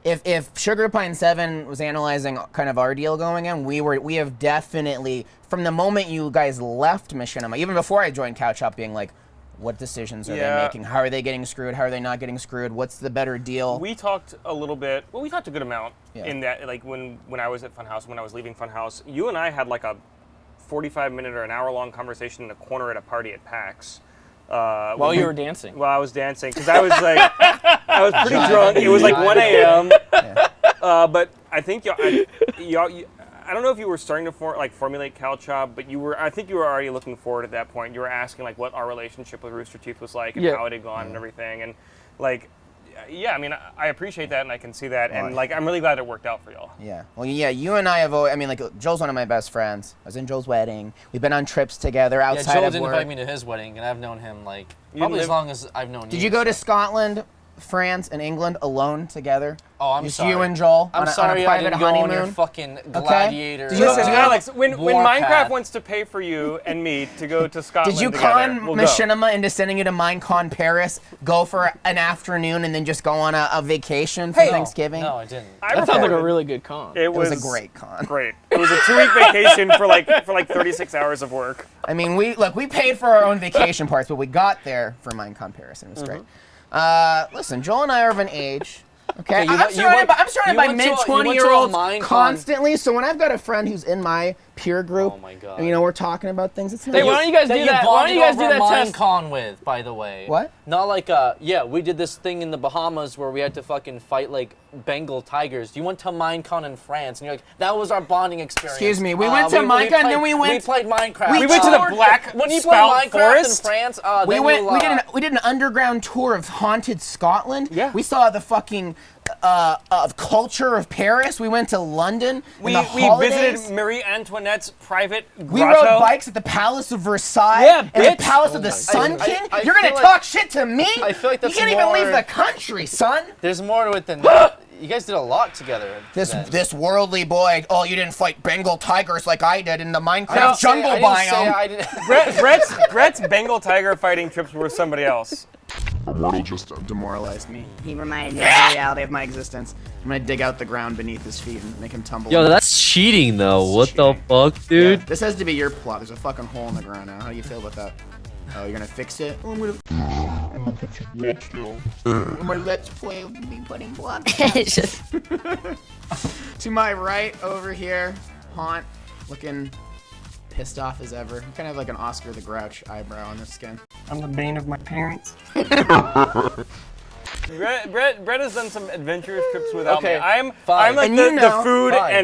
Speaker 1: if Sugar Pine 7 was analyzing kind of our deal going in, we have definitely, from the moment you guys left Machinima, even before I joined Couch Hop, being like, what decisions are they making? How are they getting screwed? How are they not getting screwed? What's the better deal?
Speaker 3: We talked a little bit. Well, we talked a good amount in that. Like when I was at Funhaus, when I was leaving Funhaus, you and I had like a 45-minute or an hour-long conversation in a corner at a party at PAX.
Speaker 2: While you were dancing.
Speaker 3: While I was dancing, because I was like, I was pretty drunk. It was like 1 a.m. But I think I don't know if you were starting to formulate Couch Hop, but I think you were already looking forward at that point. You were asking like what our relationship with Rooster Teeth was like and how it had gone and everything. And like, yeah, I mean, I appreciate that and I can see that. And like, I'm really glad it worked out for y'all.
Speaker 1: Yeah. Well, yeah, you and I have always, I mean, like, Joel's one of my best friends. I was in Joel's wedding. We've been on trips together outside
Speaker 4: Joel
Speaker 1: of
Speaker 4: didn't
Speaker 1: work.
Speaker 4: invite me to his wedding, and I've known him like
Speaker 3: You
Speaker 4: probably
Speaker 3: live-
Speaker 4: as long as I've known you.
Speaker 1: Did you go to Scotland, France, and England alone together?
Speaker 4: Oh, I'm
Speaker 1: Just
Speaker 4: sorry.
Speaker 1: you and Joel
Speaker 4: I'm
Speaker 1: on a
Speaker 4: sorry
Speaker 1: private
Speaker 4: I didn't go
Speaker 1: honeymoon?
Speaker 4: on your fucking gladiator.
Speaker 1: Did you-
Speaker 3: Listen, Alex, when
Speaker 4: warpath.
Speaker 3: Minecraft wants to pay for you and me to go to Scotland
Speaker 1: Did you
Speaker 3: together,
Speaker 1: con
Speaker 3: we'll go.
Speaker 1: Machinima into sending you to Minecon Paris, go for an afternoon, and then just go on a vacation for Thanksgiving?
Speaker 4: No, I didn't.
Speaker 3: I
Speaker 2: That sounds like a
Speaker 3: recorded.
Speaker 2: really good con.
Speaker 3: It
Speaker 1: was a great con.
Speaker 3: Great. It was a 2-week vacation for like 36 hours of work.
Speaker 1: I mean, we paid for our own vacation parts, but we got there for Minecon Paris, and it was great. Listen, Joel and I are of an age. Okay,
Speaker 4: you
Speaker 1: I'm
Speaker 4: went-
Speaker 1: surrounded by
Speaker 4: you went to a
Speaker 1: mid-20-year-olds
Speaker 4: Minecon.
Speaker 1: constantly. So when I've got a friend who's in my peer group,
Speaker 4: Oh my God.
Speaker 1: and, you know, we're talking about things. It's not.
Speaker 2: Hey, why don't you guys do that? Why don't you guys do that test?
Speaker 4: Minecon with, by the way.
Speaker 1: What?
Speaker 4: Not like we did this thing in the Bahamas where we had to fucking fight like Bengal tigers. You went to Minecon in France, and you're like, that was our bonding experience.
Speaker 1: Excuse me, we went to Minecon,
Speaker 4: played-
Speaker 1: then we went-
Speaker 4: We played Minecraft.
Speaker 1: We went to the
Speaker 3: Black
Speaker 4: when you
Speaker 3: Spout
Speaker 4: play Minecraft
Speaker 3: Forest?
Speaker 4: in France.
Speaker 1: We
Speaker 4: then
Speaker 1: went.
Speaker 4: you'll,
Speaker 1: We did an underground tour of haunted Scotland.
Speaker 3: Yeah.
Speaker 1: We saw the fucking of culture of Paris. We went to London.
Speaker 3: We
Speaker 1: in the holidays.
Speaker 3: visited Marie Antoinette's private grotto.
Speaker 1: We rode bikes at the Palace of Versailles
Speaker 3: Yeah,
Speaker 1: and the
Speaker 3: bitch.
Speaker 1: Palace of the Sun
Speaker 4: I-
Speaker 1: King.
Speaker 4: I
Speaker 1: You're gonna
Speaker 4: feel
Speaker 1: talk
Speaker 4: like-
Speaker 1: shit to me?
Speaker 4: I feel like that's
Speaker 1: you can't even
Speaker 4: more-
Speaker 1: leave the country, son.
Speaker 4: There's more to it than that. You guys did a lot together. then.
Speaker 1: This worldly boy. Oh, you didn't fight Bengal tigers like I did in the Minecraft jungle biome.
Speaker 3: Brett's Bengal tiger fighting trips were somebody else.
Speaker 1: Immortal just demoralized me. He reminded me of the reality of my existence. I'm gonna dig out the ground beneath his feet and make him tumble.
Speaker 5: Yo, that's cheating though. What the fuck, dude?
Speaker 1: Yeah, this has to be your plot. There's a fucking hole in the ground now. How do you feel about that? Oh, you're gonna fix it? Oh, I'm gonna fix it. Let's go. My let's play of me putting blocks. To my right over here, Haunt, looking pissed off as ever. Kind of like an Oscar the Grouch eyebrow on this skin.
Speaker 6: I'm the bane of my parents.
Speaker 3: Brett has done some adventurous trips without me.
Speaker 4: Okay,
Speaker 3: I'm
Speaker 4: fine.
Speaker 3: like
Speaker 1: And
Speaker 3: the food
Speaker 4: fine.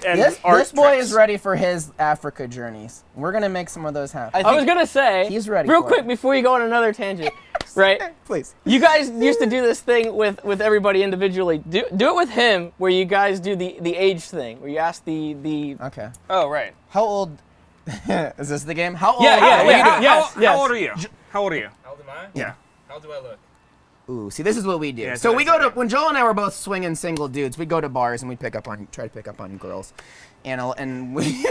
Speaker 3: and
Speaker 1: This
Speaker 3: art
Speaker 1: boy
Speaker 3: trips.
Speaker 1: is ready for his Africa journeys. We're gonna make some of those happen.
Speaker 2: I was gonna say,
Speaker 1: He's ready
Speaker 2: real
Speaker 1: for
Speaker 2: quick
Speaker 1: it.
Speaker 2: before you go on another tangent, right?
Speaker 1: Please.
Speaker 2: You guys used to do this thing with everybody individually. Do it with him, where you guys do the age thing, where you ask the.
Speaker 1: Okay.
Speaker 3: Oh right.
Speaker 1: How old is this the game? How old?
Speaker 2: Yeah,
Speaker 1: are you?
Speaker 2: yes.
Speaker 3: How old are you? How old are you?
Speaker 7: How old am I?
Speaker 1: Yeah.
Speaker 7: How do I look?
Speaker 1: Ooh, see, this is what we do.
Speaker 3: Yeah,
Speaker 1: so
Speaker 3: so
Speaker 1: we
Speaker 3: that's
Speaker 1: go to
Speaker 3: okay.
Speaker 1: when Joel and I were both swinging single dudes. We go to bars and we try to pick up on girls, and we.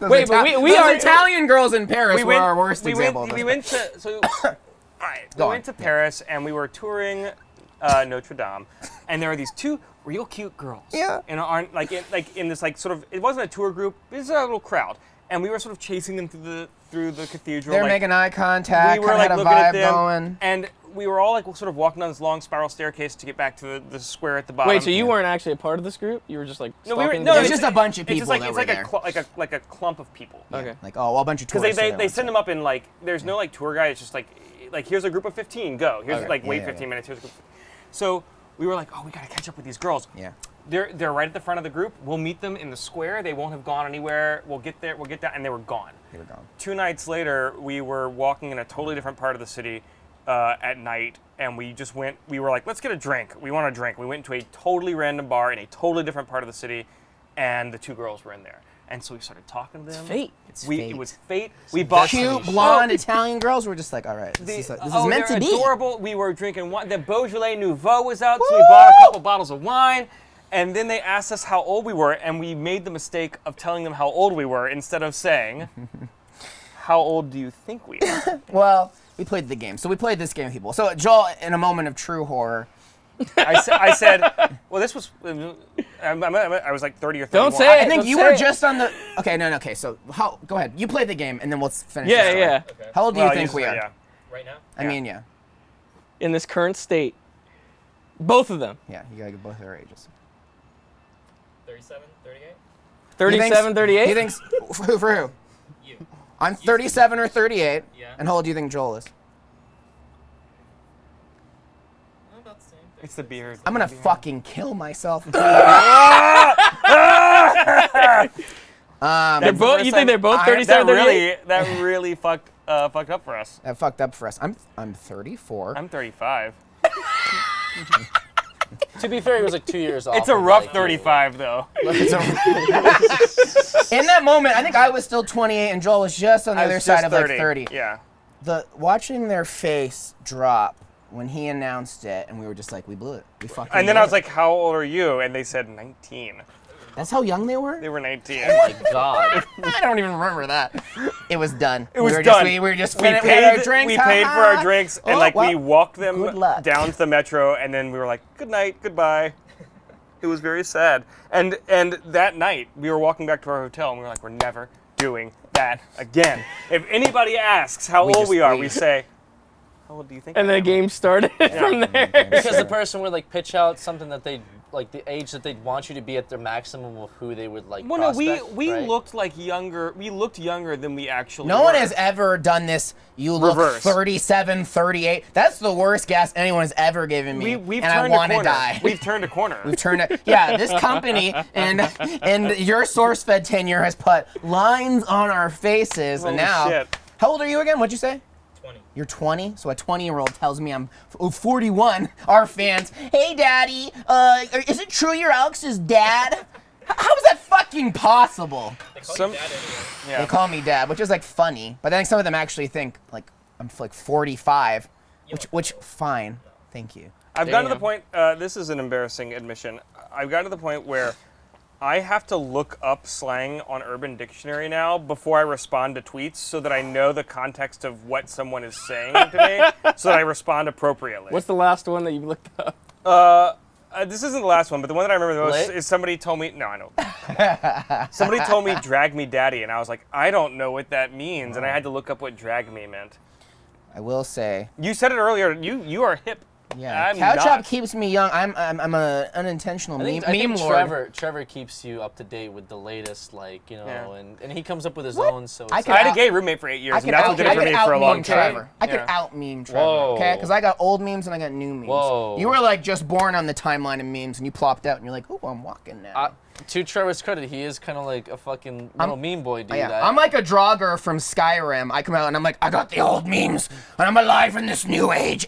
Speaker 2: Wait, but we
Speaker 1: those
Speaker 2: are
Speaker 1: Italian girls in Paris were our worst example. of
Speaker 3: We
Speaker 1: this.
Speaker 3: went to so. Alright, we
Speaker 1: Go
Speaker 3: went
Speaker 1: on.
Speaker 3: to Paris and we were touring Notre Dame, and there were these two real cute girls.
Speaker 1: Yeah.
Speaker 3: And aren't like in this like sort of it wasn't a tour group. It was a little crowd, and we were sort of chasing them through the cathedral.
Speaker 1: They're
Speaker 3: like,
Speaker 1: making eye contact.
Speaker 3: we were like
Speaker 1: had a
Speaker 3: looking at
Speaker 1: vibe
Speaker 3: them,
Speaker 1: going.
Speaker 3: and we were all like sort of walking down this long spiral staircase to get back to the square at the bottom.
Speaker 2: Wait, so you weren't actually a part of this group? You were just like
Speaker 3: No, we were.
Speaker 2: stalking
Speaker 3: No,
Speaker 2: the
Speaker 1: It was
Speaker 2: guys?
Speaker 1: just a bunch of
Speaker 3: It's
Speaker 1: people
Speaker 3: just like
Speaker 1: that
Speaker 3: it's
Speaker 1: were
Speaker 3: like
Speaker 1: there.
Speaker 3: like a clump of people.
Speaker 2: Okay.
Speaker 1: Like, oh, a bunch of
Speaker 3: Because
Speaker 1: tourists.
Speaker 3: they send them up in like there's no like tour guide. It's just like here's a group of 15. Go. Here's
Speaker 2: Okay.
Speaker 3: like wait
Speaker 1: Yeah,
Speaker 3: 15 minutes. Here's a group. So we were like, oh, we gotta catch up with these girls.
Speaker 1: Yeah.
Speaker 3: They're right at the front of the group. We'll meet them in the square. They won't have gone anywhere. We'll get there. We'll get down, and they were gone.
Speaker 1: They were gone.
Speaker 3: 2 nights later, we were walking in a totally different part of the city at night, and we just went. We were like, let's get a drink. We want a drink. We went to a totally random bar in a totally different part of the city, and the 2 girls were in there. And so we started talking to them.
Speaker 2: It's fate.
Speaker 1: fate.
Speaker 3: It was fate. We bought
Speaker 1: Cute blonde Italian girls. We're just like, all right, this is meant to be.
Speaker 3: Adorable. We were drinking wine. The Beaujolais Nouveau was out, so we bought a couple bottles of wine. And then they asked us how old we were, and we made the mistake of telling them how old we were instead of saying, "How old do you think we are?"
Speaker 1: Well, we played the game. So we played this game with people. So Joel, in a moment of true horror,
Speaker 3: I said, "Well, this was." I was like 30 or 31.
Speaker 2: Don't say it.
Speaker 1: I think
Speaker 2: Don't
Speaker 1: you
Speaker 2: say
Speaker 1: were
Speaker 2: it.
Speaker 1: just on the. Okay, no. Okay, so go ahead. You play the game, and then we'll finish.
Speaker 2: Yeah,
Speaker 1: the story.
Speaker 2: yeah.
Speaker 7: Okay.
Speaker 1: How old do you
Speaker 3: Well,
Speaker 1: think we are?
Speaker 3: yeah.
Speaker 7: Right now?
Speaker 1: I mean, yeah.
Speaker 2: In this current state, both of them,
Speaker 1: Yeah, you gotta get both their ages.
Speaker 7: 37, 38?
Speaker 2: 37, 38.
Speaker 1: He thinks for who?
Speaker 7: You.
Speaker 1: I'm 37 or 38.
Speaker 7: Yeah.
Speaker 1: And how old do you think Joel is?
Speaker 7: I'm about the same.
Speaker 3: It's the beard.
Speaker 1: I'm gonna fucking kill myself.
Speaker 2: They're
Speaker 1: That
Speaker 2: both. You think they're both 37, 38?
Speaker 3: That really fucked up for us.
Speaker 1: fucked up for us. I'm 34.
Speaker 3: I'm 35.
Speaker 4: To be fair, he was like 2 years off.
Speaker 3: It's a
Speaker 4: of,
Speaker 3: rough
Speaker 4: like,
Speaker 3: 35 though.
Speaker 1: In that moment, I think I was still 28 and Joel was just on the
Speaker 3: I
Speaker 1: other
Speaker 3: was
Speaker 1: side
Speaker 3: just
Speaker 1: of like 30.
Speaker 3: Yeah.
Speaker 1: Watching their face drop when he announced it, and we were just like, we blew it. We fucking.
Speaker 3: And then
Speaker 1: blew
Speaker 3: I was
Speaker 1: it.
Speaker 3: like, "How old are you?" And they said 19.
Speaker 1: that's how young they were.
Speaker 3: They were 19.
Speaker 4: Oh my god.
Speaker 1: I don't even remember that. It was done.
Speaker 3: It was
Speaker 1: we were
Speaker 3: done.
Speaker 1: Just, we were just
Speaker 3: We
Speaker 1: we had our
Speaker 3: paid,
Speaker 1: drinks.
Speaker 3: we paid for our drinks, and
Speaker 1: Oh,
Speaker 3: like we
Speaker 1: well,
Speaker 3: walked them
Speaker 1: good luck.
Speaker 3: down to the metro, and then we were like, "Good night, goodbye." It was very sad. And that night, we were walking back to our hotel, and we were like, "We're never doing that again." If anybody asks how old
Speaker 1: just
Speaker 3: we are,
Speaker 1: leave.
Speaker 3: we say, "How old do you think?"
Speaker 2: And the game started from there.
Speaker 4: Because the person would like pitch out something that they like the age that they'd want you to be at their maximum of who they would like.
Speaker 3: Well, no,
Speaker 4: prospect,
Speaker 3: we
Speaker 4: right?
Speaker 3: looked like younger. We looked younger than we actually.
Speaker 1: No
Speaker 3: were.
Speaker 1: one has ever done this. You look
Speaker 3: Reverse.
Speaker 1: 37, 38. That's the worst guess anyone has ever given me.
Speaker 3: We've
Speaker 1: and I
Speaker 3: turned a
Speaker 1: want to
Speaker 3: corner.
Speaker 1: die.
Speaker 3: We've turned a corner.
Speaker 1: We've turned it. Yeah, this company and your SourceFed tenure has put lines on our faces, and
Speaker 3: Holy
Speaker 1: now.
Speaker 3: shit.
Speaker 1: How old are you again? What'd you say?
Speaker 7: 20.
Speaker 1: You're 20, so a 20-year-old tells me I'm 41. Our fans, hey, Daddy, is it true you're Alex's dad? How is that fucking possible?
Speaker 7: They call
Speaker 3: Some-
Speaker 7: you dad anyway.
Speaker 3: Yeah.
Speaker 1: They call me dad, which is like funny, but then some of them actually think like I'm like 45, which fine, thank you.
Speaker 3: I've gotten to the point, this is an embarrassing admission. I've gotten to the point where I have to look up slang on Urban Dictionary now before I respond to tweets so that I know the context of what someone is saying to me so that I respond appropriately.
Speaker 2: What's the last one that you looked up?
Speaker 3: This isn't the last one, but the one that I remember the most is somebody told me, no, I know. Somebody told me drag me daddy, and I was like, I don't know what that means, and I had to look up what drag me meant.
Speaker 1: I will say.
Speaker 3: You said it earlier, you are hip.
Speaker 1: Yeah,
Speaker 3: I'm
Speaker 1: cow
Speaker 3: not.
Speaker 1: chop keeps me young. I'm an unintentional
Speaker 4: I think
Speaker 1: meme lord.
Speaker 4: Trevor keeps you up to date with the latest, like, you know,
Speaker 3: Yeah.
Speaker 4: and he comes up with his own. So
Speaker 1: I
Speaker 4: it's
Speaker 1: could
Speaker 3: I had a
Speaker 1: out-
Speaker 3: gay roommate for 8 years,
Speaker 1: I
Speaker 3: and
Speaker 1: could
Speaker 3: that's
Speaker 1: out,
Speaker 3: what did it for me for a long time.
Speaker 1: Trevor. I could out meme Trevor.
Speaker 4: Whoa.
Speaker 1: Okay, because I got old memes and I got new memes.
Speaker 4: Whoa.
Speaker 1: You were like just born on the timeline of memes, and you plopped out, and you're like, "Ooh, I'm walking now."
Speaker 4: to Trevor's credit, he is kind of like a fucking little meme boy dude.
Speaker 1: Yeah, I'm like a Draugr from Skyrim. I come out and I'm like, I got the old memes, and I'm alive in this new age.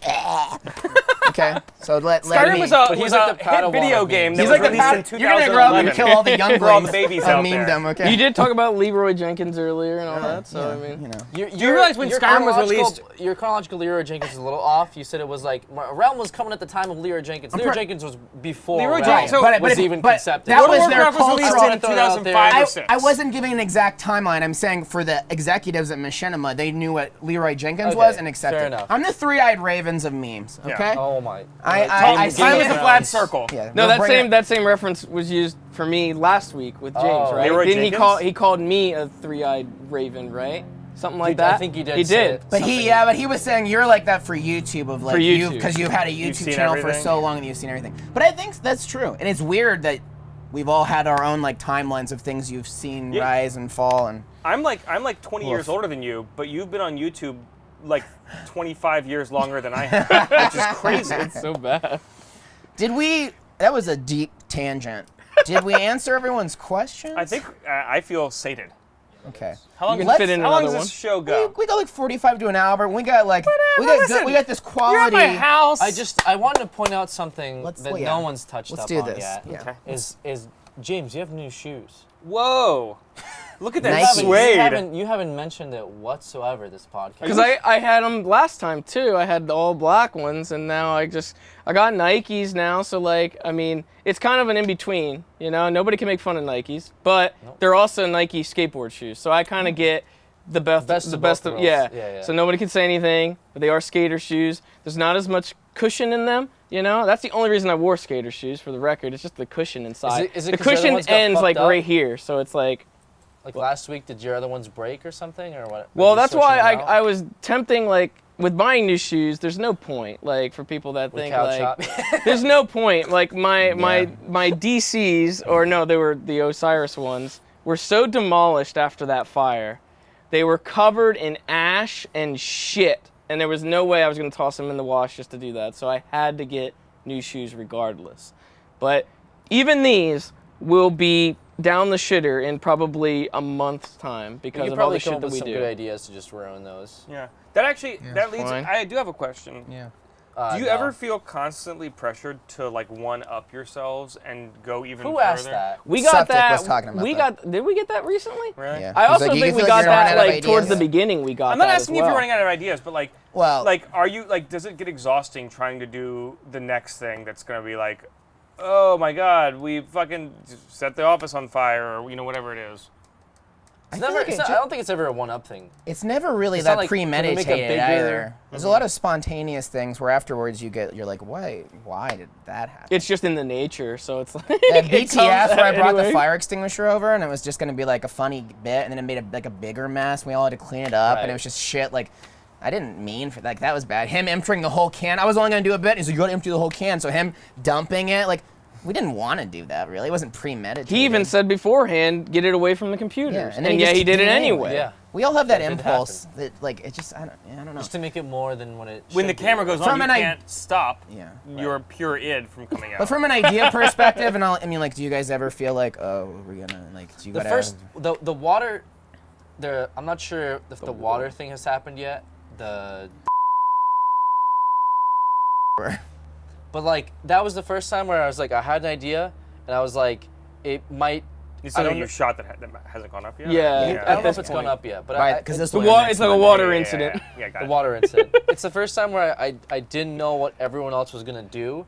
Speaker 1: Okay, so let
Speaker 3: Skyrim
Speaker 1: me.
Speaker 3: was
Speaker 4: But
Speaker 3: a,
Speaker 4: he's
Speaker 3: was
Speaker 4: like
Speaker 3: a
Speaker 4: the
Speaker 3: hit
Speaker 4: Padawan
Speaker 3: video
Speaker 4: of
Speaker 3: game
Speaker 4: memes.
Speaker 3: that
Speaker 1: He's
Speaker 3: was
Speaker 1: like the
Speaker 3: released in
Speaker 1: You're gonna grow up and
Speaker 3: 2011.
Speaker 1: kill all the young
Speaker 3: For all the
Speaker 1: boys
Speaker 3: babies
Speaker 1: and
Speaker 3: out
Speaker 1: meme
Speaker 3: there.
Speaker 1: them. Okay.
Speaker 2: You did talk about Leroy Jenkins earlier and all that, so I mean,
Speaker 1: You know.
Speaker 3: Do you realize when Skyrim was released?
Speaker 4: Your chronological Leroy Jenkins is a little off. You said it was like Realm was coming at the time of Leroy Jenkins. Leroy Jenkins was before
Speaker 3: Leroy
Speaker 4: Realm
Speaker 3: Jenkins- so-
Speaker 1: But-
Speaker 4: was
Speaker 1: but-
Speaker 4: even
Speaker 1: but
Speaker 4: concepted.
Speaker 1: that
Speaker 3: World
Speaker 1: was
Speaker 3: of
Speaker 1: their
Speaker 3: Warcraft was released
Speaker 1: cultural-
Speaker 3: in 2005 or 6.
Speaker 1: I wasn't giving an exact timeline. I'm saying for the executives at Machinima, they knew what Leroy Jenkins
Speaker 4: Okay,
Speaker 1: was and accepted.
Speaker 4: fair enough.
Speaker 1: I'm the three-eyed ravens of memes.
Speaker 3: Yeah.
Speaker 1: Okay.
Speaker 4: Oh my.
Speaker 1: I
Speaker 3: Time is a
Speaker 1: it.
Speaker 3: flat circle.
Speaker 1: Yeah,
Speaker 2: no,
Speaker 1: we're
Speaker 2: that
Speaker 1: bringing-
Speaker 2: that same reference was used for me last week with James,
Speaker 4: Oh.
Speaker 2: right?
Speaker 3: Leroy
Speaker 2: Didn't
Speaker 3: Jenkins?
Speaker 2: he called me a three-eyed raven, right? Something like
Speaker 4: He-
Speaker 2: that.
Speaker 4: I think he did
Speaker 2: He
Speaker 4: say
Speaker 2: did.
Speaker 4: it.
Speaker 1: But
Speaker 4: Something-
Speaker 1: but he was saying you're like that for YouTube of like
Speaker 2: For
Speaker 1: you
Speaker 2: YouTube.
Speaker 1: because you've had a
Speaker 3: You've
Speaker 1: YouTube
Speaker 3: seen
Speaker 1: channel for
Speaker 3: everything.
Speaker 1: so long and you've seen everything. But I think that's true, and it's weird that we've all had our own like timelines of things you've seen
Speaker 3: Yeah.
Speaker 1: rise and fall and.
Speaker 3: I'm like 20 years older than you, but you've been on YouTube like 25 years longer than I have, which is crazy.
Speaker 2: It's so bad.
Speaker 1: Did we? That was a deep tangent. Did we answer everyone's questions?
Speaker 3: I think I feel sated.
Speaker 1: Okay.
Speaker 3: How long,
Speaker 2: You can fit in
Speaker 3: how long does
Speaker 2: another
Speaker 3: this show go?
Speaker 1: We got like 45 to an hour. But we got like
Speaker 3: listen,
Speaker 1: we got this
Speaker 3: You're
Speaker 1: quality.
Speaker 3: at my house.
Speaker 4: I wanted to point out something that
Speaker 1: yeah.
Speaker 4: no one's touched
Speaker 1: Let's
Speaker 4: up
Speaker 1: do
Speaker 4: on
Speaker 1: this.
Speaker 4: yet.
Speaker 1: Yeah.
Speaker 3: Okay.
Speaker 4: Is James, you have new shoes.
Speaker 3: Whoa! Look at that
Speaker 1: Nike.
Speaker 3: suede.
Speaker 4: You haven't mentioned it whatsoever this podcast.
Speaker 2: Because I had them last time too. I had the all black ones, and now I got Nikes now. So like, I mean, it's kind of an in between. You know, nobody can make fun of Nikes, but they're also Nike skateboard shoes. So I kind of get the best
Speaker 4: of both worlds.
Speaker 2: yeah.
Speaker 4: Yeah.
Speaker 2: So nobody can say anything, but they are skater shoes. There's not as much cushion in them. You know, that's the only reason I wore skater shoes. For the record, it's just the cushion inside.
Speaker 4: Is it
Speaker 2: the
Speaker 4: 'cause your other
Speaker 2: cushion
Speaker 4: ones got
Speaker 2: ends
Speaker 4: fucked
Speaker 2: like
Speaker 4: up?
Speaker 2: right here, so it's like.
Speaker 4: Like last week, did your other ones break or something, or what?
Speaker 2: Well,
Speaker 4: Are you
Speaker 2: that's why
Speaker 4: switching them out?
Speaker 2: I was tempting, like, with buying new shoes, there's no point, like, for people that
Speaker 4: With
Speaker 2: think,
Speaker 4: cow
Speaker 2: like,
Speaker 4: chop.
Speaker 2: there's no point. Like, my DCs, or no, they were the Osiris ones, were so demolished after that fire. They were covered in ash and shit, and there was no way I was going to toss them in the wash just to do that, so I had to get new shoes regardless. But even these will be down the shitter in probably a month's time
Speaker 4: You
Speaker 2: because
Speaker 4: could
Speaker 2: of all
Speaker 4: probably
Speaker 2: the
Speaker 4: come
Speaker 2: shit
Speaker 4: up
Speaker 2: that
Speaker 4: with
Speaker 2: we
Speaker 4: some
Speaker 2: do.
Speaker 4: good ideas to just ruin those.
Speaker 3: Yeah. That actually that leads.
Speaker 2: fine.
Speaker 3: I do have a question.
Speaker 1: Yeah.
Speaker 3: Do you
Speaker 4: No.
Speaker 3: ever feel constantly pressured to like one up yourselves and go even further?
Speaker 4: Who asked that?
Speaker 2: We got
Speaker 1: Septic
Speaker 2: that.
Speaker 1: was talking about
Speaker 2: we
Speaker 1: that.
Speaker 2: Did we get that recently?
Speaker 3: Right.
Speaker 1: Yeah.
Speaker 2: I
Speaker 1: He's
Speaker 2: also
Speaker 1: like, you
Speaker 2: think
Speaker 1: feel
Speaker 2: we
Speaker 1: like
Speaker 2: got
Speaker 1: you're running
Speaker 2: that
Speaker 1: out of
Speaker 2: like towards the
Speaker 1: ideas?
Speaker 2: beginning. We got
Speaker 3: I'm not
Speaker 2: that
Speaker 3: asking
Speaker 2: as
Speaker 3: if
Speaker 2: well.
Speaker 3: you're running out of ideas, but like,
Speaker 1: Well,
Speaker 3: are you like? Does it get exhausting trying to do the next thing that's gonna be like, oh my God, we fucking set the office on fire, or whatever it is.
Speaker 4: It's
Speaker 1: I feel
Speaker 4: never.
Speaker 1: like
Speaker 4: I don't think it's ever a one-up thing.
Speaker 1: it's never really
Speaker 4: It's not
Speaker 1: that
Speaker 4: like, can we make a
Speaker 1: premeditated
Speaker 4: bigger-
Speaker 1: either. There's a lot of spontaneous things where afterwards you're like, why did that happen?
Speaker 2: It's just in the nature, so it's like.
Speaker 1: At
Speaker 2: it comes
Speaker 1: BTS, where I brought the
Speaker 2: anyway.
Speaker 1: fire extinguisher over, and it was just gonna be like a funny bit, and then it made a bigger mess. We all had to clean it up, and
Speaker 4: Right.
Speaker 1: it was just shit. Like, I didn't mean for that was bad. Him emptying the whole can. I was only gonna do a bit. He's like, you gotta empty the whole can. So him dumping it, like, we didn't want to do that. Really, it wasn't premeditated.
Speaker 2: He even said beforehand, get it away from the computers.
Speaker 1: Yeah,
Speaker 2: and then he did it anyway.
Speaker 4: Yeah.
Speaker 1: We all have that
Speaker 4: That did
Speaker 1: impulse that, like, it just, I don't know.
Speaker 4: Just to make it more than what it.
Speaker 3: When the
Speaker 4: should be.
Speaker 3: camera goes on,
Speaker 1: From
Speaker 3: you
Speaker 1: an I-
Speaker 3: can't stop
Speaker 1: Yeah.
Speaker 3: your pure id from coming out.
Speaker 1: But from an idea perspective, and I mean, like, do you guys ever feel like, oh, we're gonna, like, do you
Speaker 4: The
Speaker 1: gotta...
Speaker 4: first, the water, I'm not sure if the water thing has happened yet. But like that was the first time where I was like, I had an idea, and I was like, it might
Speaker 3: It's
Speaker 4: I
Speaker 3: something
Speaker 4: don't
Speaker 3: you shot that hasn't gone up yet?
Speaker 2: Yeah,
Speaker 4: I
Speaker 2: at
Speaker 4: don't know if
Speaker 2: this
Speaker 4: it's
Speaker 2: point.
Speaker 4: gone up yet, but
Speaker 1: Right, because this
Speaker 2: The
Speaker 1: one.
Speaker 2: it's like a water incident.
Speaker 3: Yeah, got
Speaker 4: the
Speaker 3: it.
Speaker 4: water incident. It's the first time where I didn't know what everyone else was gonna do,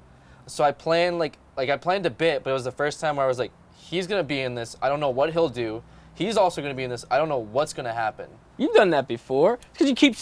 Speaker 4: so I planned like I planned a bit, but it was the first time where I was like, he's gonna be in this. I don't know what he'll do. He's also gonna be in this. I don't know what's gonna happen.
Speaker 2: You've done that before. Because you keep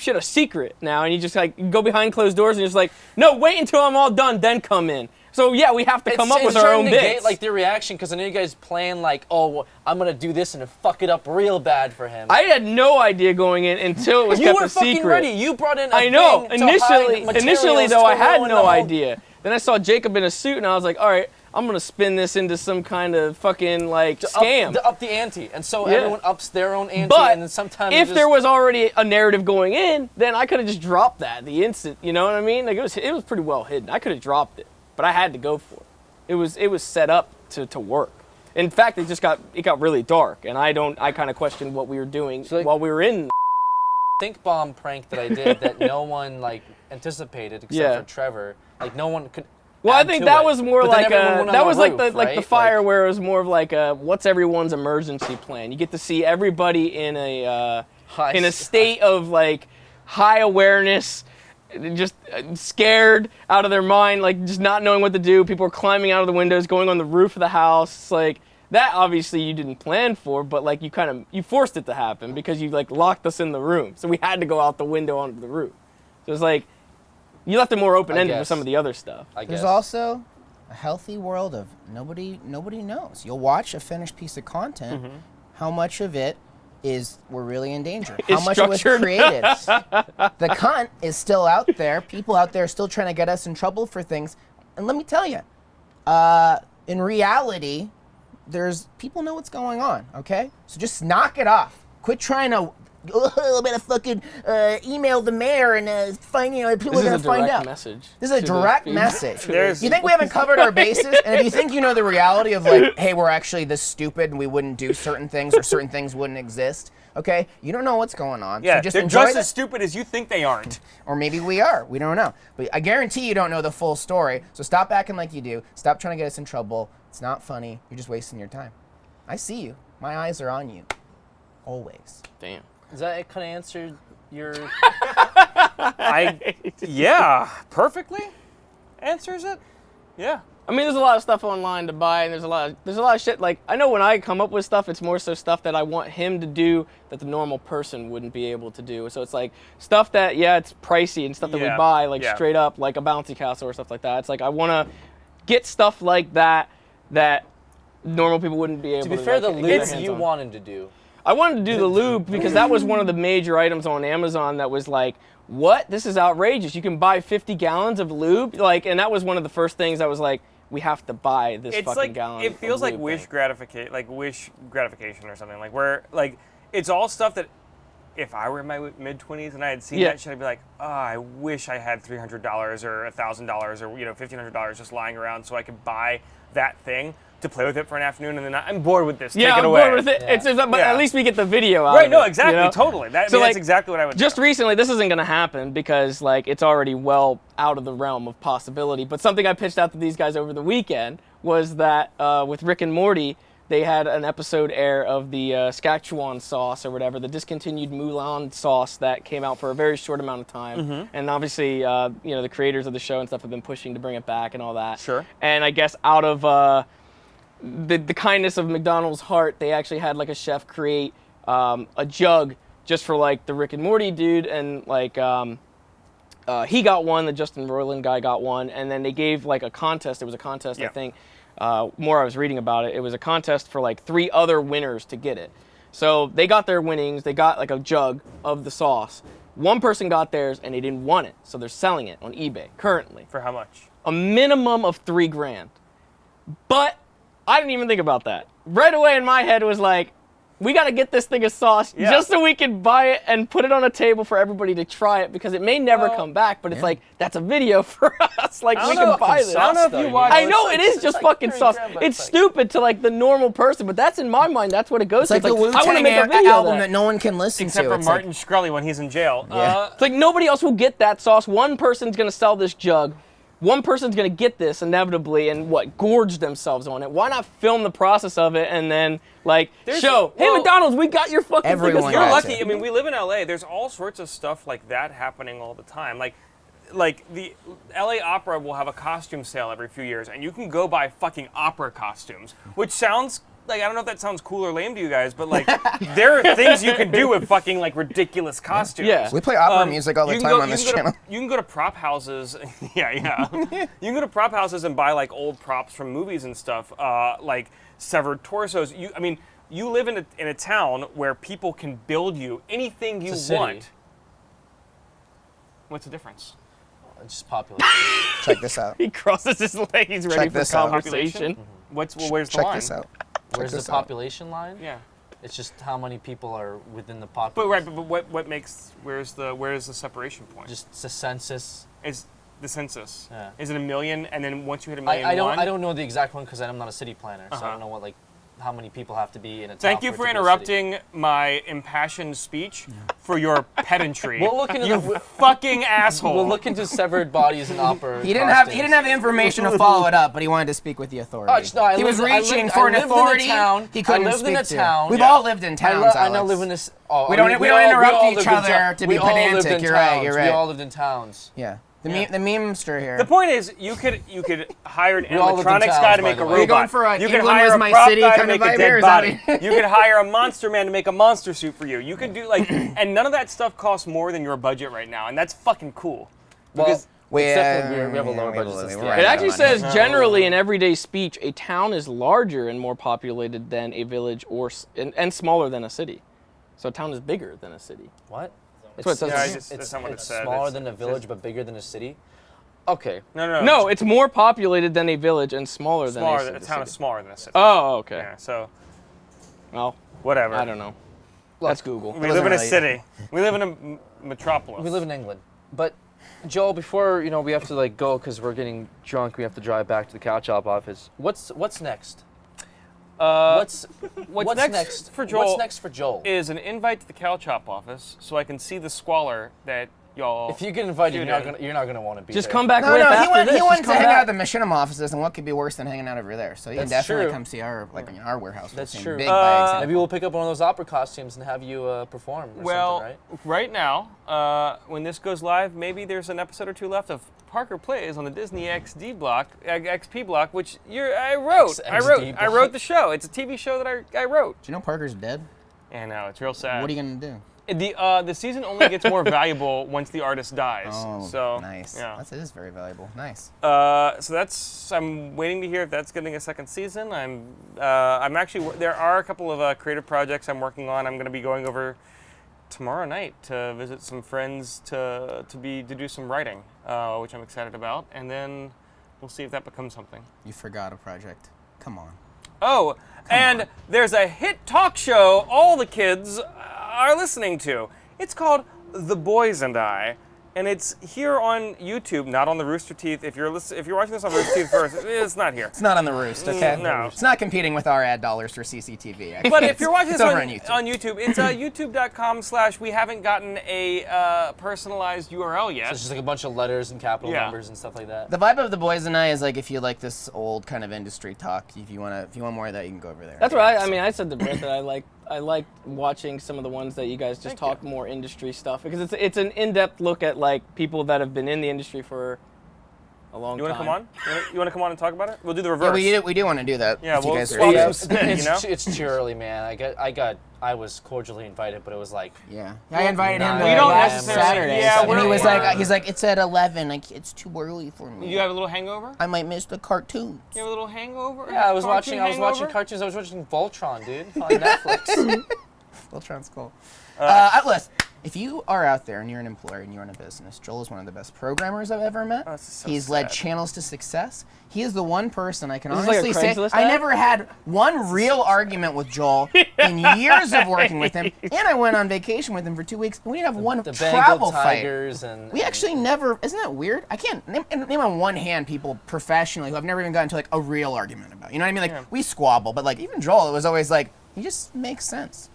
Speaker 2: shit a secret now, and you just like go behind closed doors and you're just like, no, wait until I'm all done, then come in. So yeah, we have to come up with our own
Speaker 4: trying to negate,
Speaker 2: bits.
Speaker 4: like their reaction, because I know you guys plan like, oh, well, I'm gonna do this and fuck it up real bad for him.
Speaker 2: I had no idea going in until it was
Speaker 4: you
Speaker 2: kept
Speaker 4: were
Speaker 2: a
Speaker 4: fucking
Speaker 2: secret.
Speaker 4: ready. You brought in.
Speaker 2: I know.
Speaker 4: Thing to hide
Speaker 2: Initially though,
Speaker 4: materials
Speaker 2: I
Speaker 4: to
Speaker 2: had
Speaker 4: ruin
Speaker 2: no
Speaker 4: the whole-
Speaker 2: idea. Then I saw Jacob in a suit, and I was like, all right, I'm gonna spin this into some kind of fucking like scam.
Speaker 4: Up the ante, and so
Speaker 2: Yeah.
Speaker 4: everyone ups their own ante,
Speaker 2: But
Speaker 4: and then sometimes
Speaker 2: if there was already a narrative going in, then I could have just dropped that the instant. You know what I mean? Like it was pretty well hidden. I could have dropped it, but I had to go for it. It was set up to work. In fact, it got really dark, and I kind of questioned what we were doing
Speaker 4: So, like,
Speaker 2: while we were in.
Speaker 4: think bomb prank that I did that no one like anticipated except
Speaker 2: Yeah.
Speaker 4: for Trevor. Like no one could.
Speaker 2: Well, I
Speaker 4: add
Speaker 2: think
Speaker 4: to
Speaker 2: that
Speaker 4: it.
Speaker 2: was more
Speaker 4: But then
Speaker 2: like
Speaker 4: everyone went on
Speaker 2: that was like
Speaker 4: roof,
Speaker 2: the
Speaker 4: right?
Speaker 2: fire where it was more of like what's everyone's emergency plan. You get to see everybody in a state of like high awareness, just scared out of their mind, like just not knowing what to do. People are climbing out of the windows, going on the roof of the house. It's like that obviously you didn't plan for, but like you forced it to happen because you like locked us in the room, so we had to go out the window onto the roof. So it's like you left it more open-ended with
Speaker 4: guess.
Speaker 2: some of the other stuff.
Speaker 4: I
Speaker 1: There's
Speaker 4: guess.
Speaker 1: also a healthy world of nobody knows. You'll watch a finished piece of content. How much of it is we're really in danger? How
Speaker 2: It's
Speaker 1: much of it was
Speaker 2: structured.
Speaker 1: created? The cunt is still out there. People out there are still trying to get us in trouble for things. And let me tell you, in reality, there's people know what's going on. Okay, so just knock it off. Quit trying to. I'm gonna fucking email the mayor and find people are
Speaker 2: This
Speaker 1: gonna
Speaker 2: is a
Speaker 1: find
Speaker 2: direct
Speaker 1: out.
Speaker 2: message.
Speaker 1: This is a
Speaker 2: to those
Speaker 1: direct
Speaker 2: people.
Speaker 1: message.
Speaker 3: There's-
Speaker 1: You think we haven't covered our bases? And if you think you know the reality of like, hey, we're actually this stupid and we wouldn't do certain things or certain things wouldn't exist, okay? You don't know what's going on.
Speaker 3: Yeah,
Speaker 1: so just
Speaker 3: they're
Speaker 1: enjoy
Speaker 3: just
Speaker 1: the
Speaker 3: as stupid as you think they aren't.
Speaker 1: or maybe we are. We don't know. But I guarantee you don't know the full story. So stop acting like you do. Stop trying to get us in trouble. It's not funny. You're just wasting your time. I see you. My eyes are on you. Always.
Speaker 2: Damn.
Speaker 4: Does that kind of answer your?
Speaker 3: Yeah, perfectly answers it. Yeah.
Speaker 2: I mean, there's a lot of stuff online to buy, and there's a lot of shit. Like, I know when I come up with stuff, it's more so stuff that I want him to do that the normal person wouldn't be able to do. So it's like stuff that, yeah, it's pricey and stuff that we
Speaker 3: Yeah,
Speaker 2: buy, like
Speaker 3: yeah.
Speaker 2: straight up, like a bouncy castle or stuff like that. It's like I want to get stuff like that normal people wouldn't be able to.
Speaker 4: To be fair, the
Speaker 2: like, get their
Speaker 4: lube
Speaker 2: hands
Speaker 4: you
Speaker 2: on.
Speaker 4: wanted to do.
Speaker 2: I wanted to do the lube because that was one of the major items on Amazon that was like, what? This is outrageous. You can buy 50 gallons of lube? Like, and that was one of the first things I was like, we have to buy this
Speaker 3: It's
Speaker 2: fucking
Speaker 3: like
Speaker 2: gallon
Speaker 3: it feels
Speaker 2: of
Speaker 3: like
Speaker 2: lube
Speaker 3: wish
Speaker 2: thing.
Speaker 3: gratification or something. Like where like it's all stuff that if I were in my mid-20s and I had seen
Speaker 2: Yeah.
Speaker 3: that shit, I'd be like, oh, I wish I had $300 or $1,000 or $1,500 just lying around so I could buy that thing to play with it for an afternoon, and then I'm bored with this.
Speaker 2: Yeah,
Speaker 3: Take it
Speaker 2: I'm
Speaker 3: away.
Speaker 2: bored with it.
Speaker 4: Yeah.
Speaker 2: But
Speaker 3: Yeah.
Speaker 2: at least we get the video out
Speaker 3: Right?
Speaker 2: of
Speaker 3: No,
Speaker 2: it,
Speaker 3: exactly,
Speaker 2: you know?
Speaker 3: totally. That's
Speaker 2: like,
Speaker 3: exactly what I would.
Speaker 2: Just
Speaker 3: do.
Speaker 2: recently, this isn't going to happen because like it's already well out of the realm of possibility. But something I pitched out to these guys over the weekend was that with Rick and Morty, they had an episode air of the Szechuan sauce or whatever, the discontinued Mulan sauce that came out for a very short amount of time.
Speaker 3: Mm-hmm.
Speaker 2: And obviously, the creators of the show and stuff have been pushing to bring it back and all that.
Speaker 3: Sure.
Speaker 2: And I guess out of the kindness of McDonald's heart, they actually had like a chef create a jug just for like the Rick and Morty dude, and like he got one, the Justin Roiland guy got one, and then they gave like a contest. It was a contest,
Speaker 3: Yeah.
Speaker 2: I think. More I was reading about it. It was a contest for like 3 other winners to get it. So they got their winnings. They got like a jug of the sauce. One person got theirs and they didn't want it, so they're selling it on eBay currently.
Speaker 3: For how much?
Speaker 2: A minimum of $3,000. But I didn't even think about that. Right away in my head it was like, we got to get this thing of sauce
Speaker 3: Yeah.
Speaker 2: just so we can buy it and put it on a table for everybody to try it, because it may never come back, but it's like, that's a video for us. Like, we can buy this.
Speaker 3: I don't know if you watch.
Speaker 2: I know it is just fucking sauce.
Speaker 4: $3,000, but
Speaker 2: It's
Speaker 4: like-
Speaker 2: stupid to like the normal person, but that's in my mind. That's what it goes
Speaker 1: It's like
Speaker 2: to.
Speaker 1: the Wu
Speaker 2: I want to
Speaker 1: Tang
Speaker 2: make a video of
Speaker 1: album that
Speaker 2: that.
Speaker 1: no one can listen
Speaker 3: Except
Speaker 1: to.
Speaker 3: for
Speaker 1: It's
Speaker 3: Martin Shkreli when he's in jail.
Speaker 1: Yeah.
Speaker 2: It's like nobody else will get that sauce. One person's gonna sell this jug. one person's gonna get this inevitably and gorge themselves on it. Why not film the process of it and then show, hey McDonald's, we got your fucking
Speaker 1: Everyone
Speaker 2: thing.
Speaker 3: You're
Speaker 1: That's
Speaker 3: lucky.
Speaker 1: it.
Speaker 3: I mean, we live in LA. There's all sorts of stuff like that happening all the time. Like the LA Opera will have a costume sale every few years, and you can go buy fucking opera costumes, which sounds like, I don't know if that sounds cool or lame to you guys, but like there are things you can do with fucking like ridiculous costumes.
Speaker 2: Yeah.
Speaker 1: We play opera music all the time on this channel.
Speaker 3: You can go to prop houses. yeah. You can go to prop houses and buy like old props from movies and stuff, like severed torsos. You live in a town where people can build you anything you
Speaker 4: It's a city.
Speaker 3: want. What's the difference?
Speaker 4: It's just population.
Speaker 1: Check this out.
Speaker 2: He crosses his leg. He's ready
Speaker 1: Check
Speaker 2: for
Speaker 1: this out.
Speaker 2: conversation.
Speaker 3: Where's the
Speaker 1: Check
Speaker 3: line?
Speaker 1: this out.
Speaker 4: Where's the
Speaker 1: this out.
Speaker 4: population line?
Speaker 3: Yeah.
Speaker 4: It's just how many people are within the
Speaker 3: But
Speaker 4: population.
Speaker 3: where's the separation point?
Speaker 4: Just the census.
Speaker 3: Is the census.
Speaker 4: Yeah.
Speaker 3: Is it 1 million, and then once you hit 1 million,
Speaker 4: I don't know the exact one because I'm not a city planner, so I don't know how many people have to be in a town.
Speaker 3: Thank you
Speaker 4: it
Speaker 3: for
Speaker 4: to be a city.
Speaker 3: interrupting my impassioned speech for your pedantry.
Speaker 4: We'll look into
Speaker 3: you fucking asshole.
Speaker 4: We'll look into severed bodies and opera.
Speaker 1: He didn't have the information to follow it up, but he wanted to speak with the authority.
Speaker 4: No,
Speaker 1: He was reaching for an authority he couldn't
Speaker 4: I lived in a
Speaker 1: speak to.
Speaker 4: town.
Speaker 1: We've all lived in towns,
Speaker 4: I now
Speaker 1: Alex.
Speaker 4: live in this. Oh,
Speaker 1: We don't interrupt each
Speaker 4: lived in
Speaker 1: other to be
Speaker 4: we all lived
Speaker 1: pedantic.
Speaker 4: in
Speaker 1: You're right,
Speaker 4: towns.
Speaker 1: you're
Speaker 4: We
Speaker 1: right.
Speaker 4: all lived in towns.
Speaker 1: Yeah. The memester here.
Speaker 3: The point is, you could hire an
Speaker 4: all live in
Speaker 3: animatronics
Speaker 4: towns,
Speaker 3: guy to
Speaker 4: by
Speaker 3: make
Speaker 4: the
Speaker 3: a
Speaker 4: way.
Speaker 3: robot.
Speaker 1: Are you going for a
Speaker 3: you could
Speaker 1: England
Speaker 3: hire
Speaker 1: was
Speaker 3: a
Speaker 1: my
Speaker 3: prop
Speaker 1: city
Speaker 3: guy to
Speaker 1: kind of
Speaker 3: make a
Speaker 1: vibe
Speaker 3: dead
Speaker 1: here, is
Speaker 3: body.
Speaker 1: that
Speaker 3: You could hire a monster man to make a monster suit for you. You could do and none of that stuff costs more than your budget right now, and that's fucking cool. Because
Speaker 4: We have a lower budget system.
Speaker 1: right.
Speaker 2: It actually
Speaker 1: on
Speaker 2: says generally in everyday speech, a town is larger and more populated than a village and smaller than a city. So a town is bigger than a city.
Speaker 4: What?
Speaker 2: That's what it says.
Speaker 3: Yeah, that's not what it
Speaker 4: it's
Speaker 3: said.
Speaker 4: smaller
Speaker 3: It's-
Speaker 4: than a
Speaker 3: it
Speaker 4: village
Speaker 3: says-
Speaker 4: but bigger than a city. Okay.
Speaker 3: No,
Speaker 2: it's more populated than a village and smaller than
Speaker 3: smaller.
Speaker 2: a
Speaker 3: A
Speaker 2: city.
Speaker 3: town is smaller than a city.
Speaker 2: Oh, okay.
Speaker 3: Yeah, so
Speaker 2: Well,
Speaker 3: whatever.
Speaker 2: I don't know. That's Google.
Speaker 3: We live in a
Speaker 1: really-
Speaker 3: city. We live in a metropolis.
Speaker 4: We live in England. But Joel, before we have to go because we're getting drunk. We have to drive back to the cow chop office. What's next? What's next
Speaker 3: for Joel?
Speaker 4: What's next for Joel?
Speaker 3: Is an invite to the cow chop office so I can see the squalor that y'all.
Speaker 4: If you get invited,
Speaker 3: Dude,
Speaker 4: you're not gonna want to be
Speaker 2: Just
Speaker 4: there.
Speaker 2: come back
Speaker 1: No,
Speaker 2: with
Speaker 1: no,
Speaker 2: after this.
Speaker 1: he
Speaker 2: Just
Speaker 1: wanted to
Speaker 2: come
Speaker 1: hang
Speaker 2: back.
Speaker 1: out at the Machinima offices, and what could be worse than hanging out over there? So you can
Speaker 4: That's
Speaker 1: definitely
Speaker 4: true.
Speaker 1: come see our our warehouse.
Speaker 4: That's
Speaker 1: Some
Speaker 4: true.
Speaker 1: Big by example.
Speaker 4: Maybe we'll pick up one of those opera costumes and have you perform or
Speaker 3: well,
Speaker 4: something, right?
Speaker 3: right now, when this goes live, maybe there's an episode or two left of Parker Plays on the Disney XD block, XP block, which I wrote. I
Speaker 4: XD
Speaker 3: wrote the show. It's a TV show that I wrote.
Speaker 1: Do you know Parker's dead?
Speaker 3: And now it's real sad.
Speaker 1: What are you gonna do?
Speaker 3: The season only gets more valuable once the artist dies.
Speaker 1: Oh,
Speaker 3: so
Speaker 1: nice.
Speaker 3: Yeah.
Speaker 1: It is very valuable. Nice.
Speaker 3: So I'm waiting to hear if that's getting a second season. I'm actually there are a couple of creative projects I'm working on. I'm going to be going over tomorrow night to visit some friends to do some writing, which I'm excited about, and then we'll see if that becomes something.
Speaker 1: You forgot a project. Come on.
Speaker 3: Oh, and there's a hit talk show all the kids are listening to. It's called The Boys and I, and it's here on YouTube, not on the Rooster Teeth. If you're watching this on Rooster Teeth first, it's not here.
Speaker 1: It's not on the roost, okay?
Speaker 3: No.
Speaker 1: It's not competing with our ad dollars for CCTV. Actually.
Speaker 3: But if you're watching
Speaker 1: it's
Speaker 3: this
Speaker 1: over
Speaker 3: on
Speaker 1: YouTube.
Speaker 3: it's youtube.com/we haven't gotten a personalized URL yet.
Speaker 4: So it's just like a bunch of letters and capital
Speaker 3: Yeah.
Speaker 4: numbers and stuff like that.
Speaker 1: The vibe of The Boys and I is like if you like this old kind of industry talk. If you want more of that, you can go over there.
Speaker 2: That's what I mean. I said to Brett that I like watching some of the ones that you guys just talk more industry stuff because it's an in-depth look at people that have been in the industry for a long
Speaker 3: You
Speaker 2: time.
Speaker 3: want to come on? You want to come on and talk about it? We'll do the
Speaker 1: Yeah,
Speaker 3: reverse.
Speaker 1: we do want to do that.
Speaker 3: Yeah,
Speaker 1: if you
Speaker 3: we'll
Speaker 1: guys are
Speaker 3: swap
Speaker 1: here.
Speaker 3: some spit, you know?
Speaker 4: It's too early, man. I was cordially invited, but it was like
Speaker 1: Yeah, I invited him.
Speaker 4: We
Speaker 1: to
Speaker 4: don't
Speaker 1: last
Speaker 3: necessarily-
Speaker 1: Saturday,
Speaker 3: yeah,
Speaker 1: and he
Speaker 3: we're-
Speaker 1: was
Speaker 3: we're-
Speaker 1: like, it's at 11. It's too early for me.
Speaker 3: You have a little hangover?
Speaker 1: I might miss the cartoons.
Speaker 3: You have a little hangover?
Speaker 4: yeah. I was
Speaker 3: Cartoon
Speaker 4: watching
Speaker 3: hangover?
Speaker 4: cartoons. I was watching Voltron, dude, on Netflix.
Speaker 1: Voltron's cool. Listen, if you are out there and you're an employer and you run a business, Joel is one of the best programmers I've ever met.
Speaker 3: this is so
Speaker 1: He's led
Speaker 3: sad.
Speaker 1: channels to success. He is the one person I can
Speaker 2: Is this like a
Speaker 1: honestly say
Speaker 2: Craigslist
Speaker 1: I
Speaker 2: ad?
Speaker 1: never had one real argument with Joel in years of working with him, and I went on vacation with him for 2 weeks, and we didn't have one
Speaker 4: The
Speaker 1: travel
Speaker 4: Bengal
Speaker 1: fight.
Speaker 4: Tigers and
Speaker 1: We actually never. Isn't that weird? I can't name on one hand people professionally who I've never even gotten into a real argument about. You know what I mean? We squabble, but even Joel, it was always he just makes sense.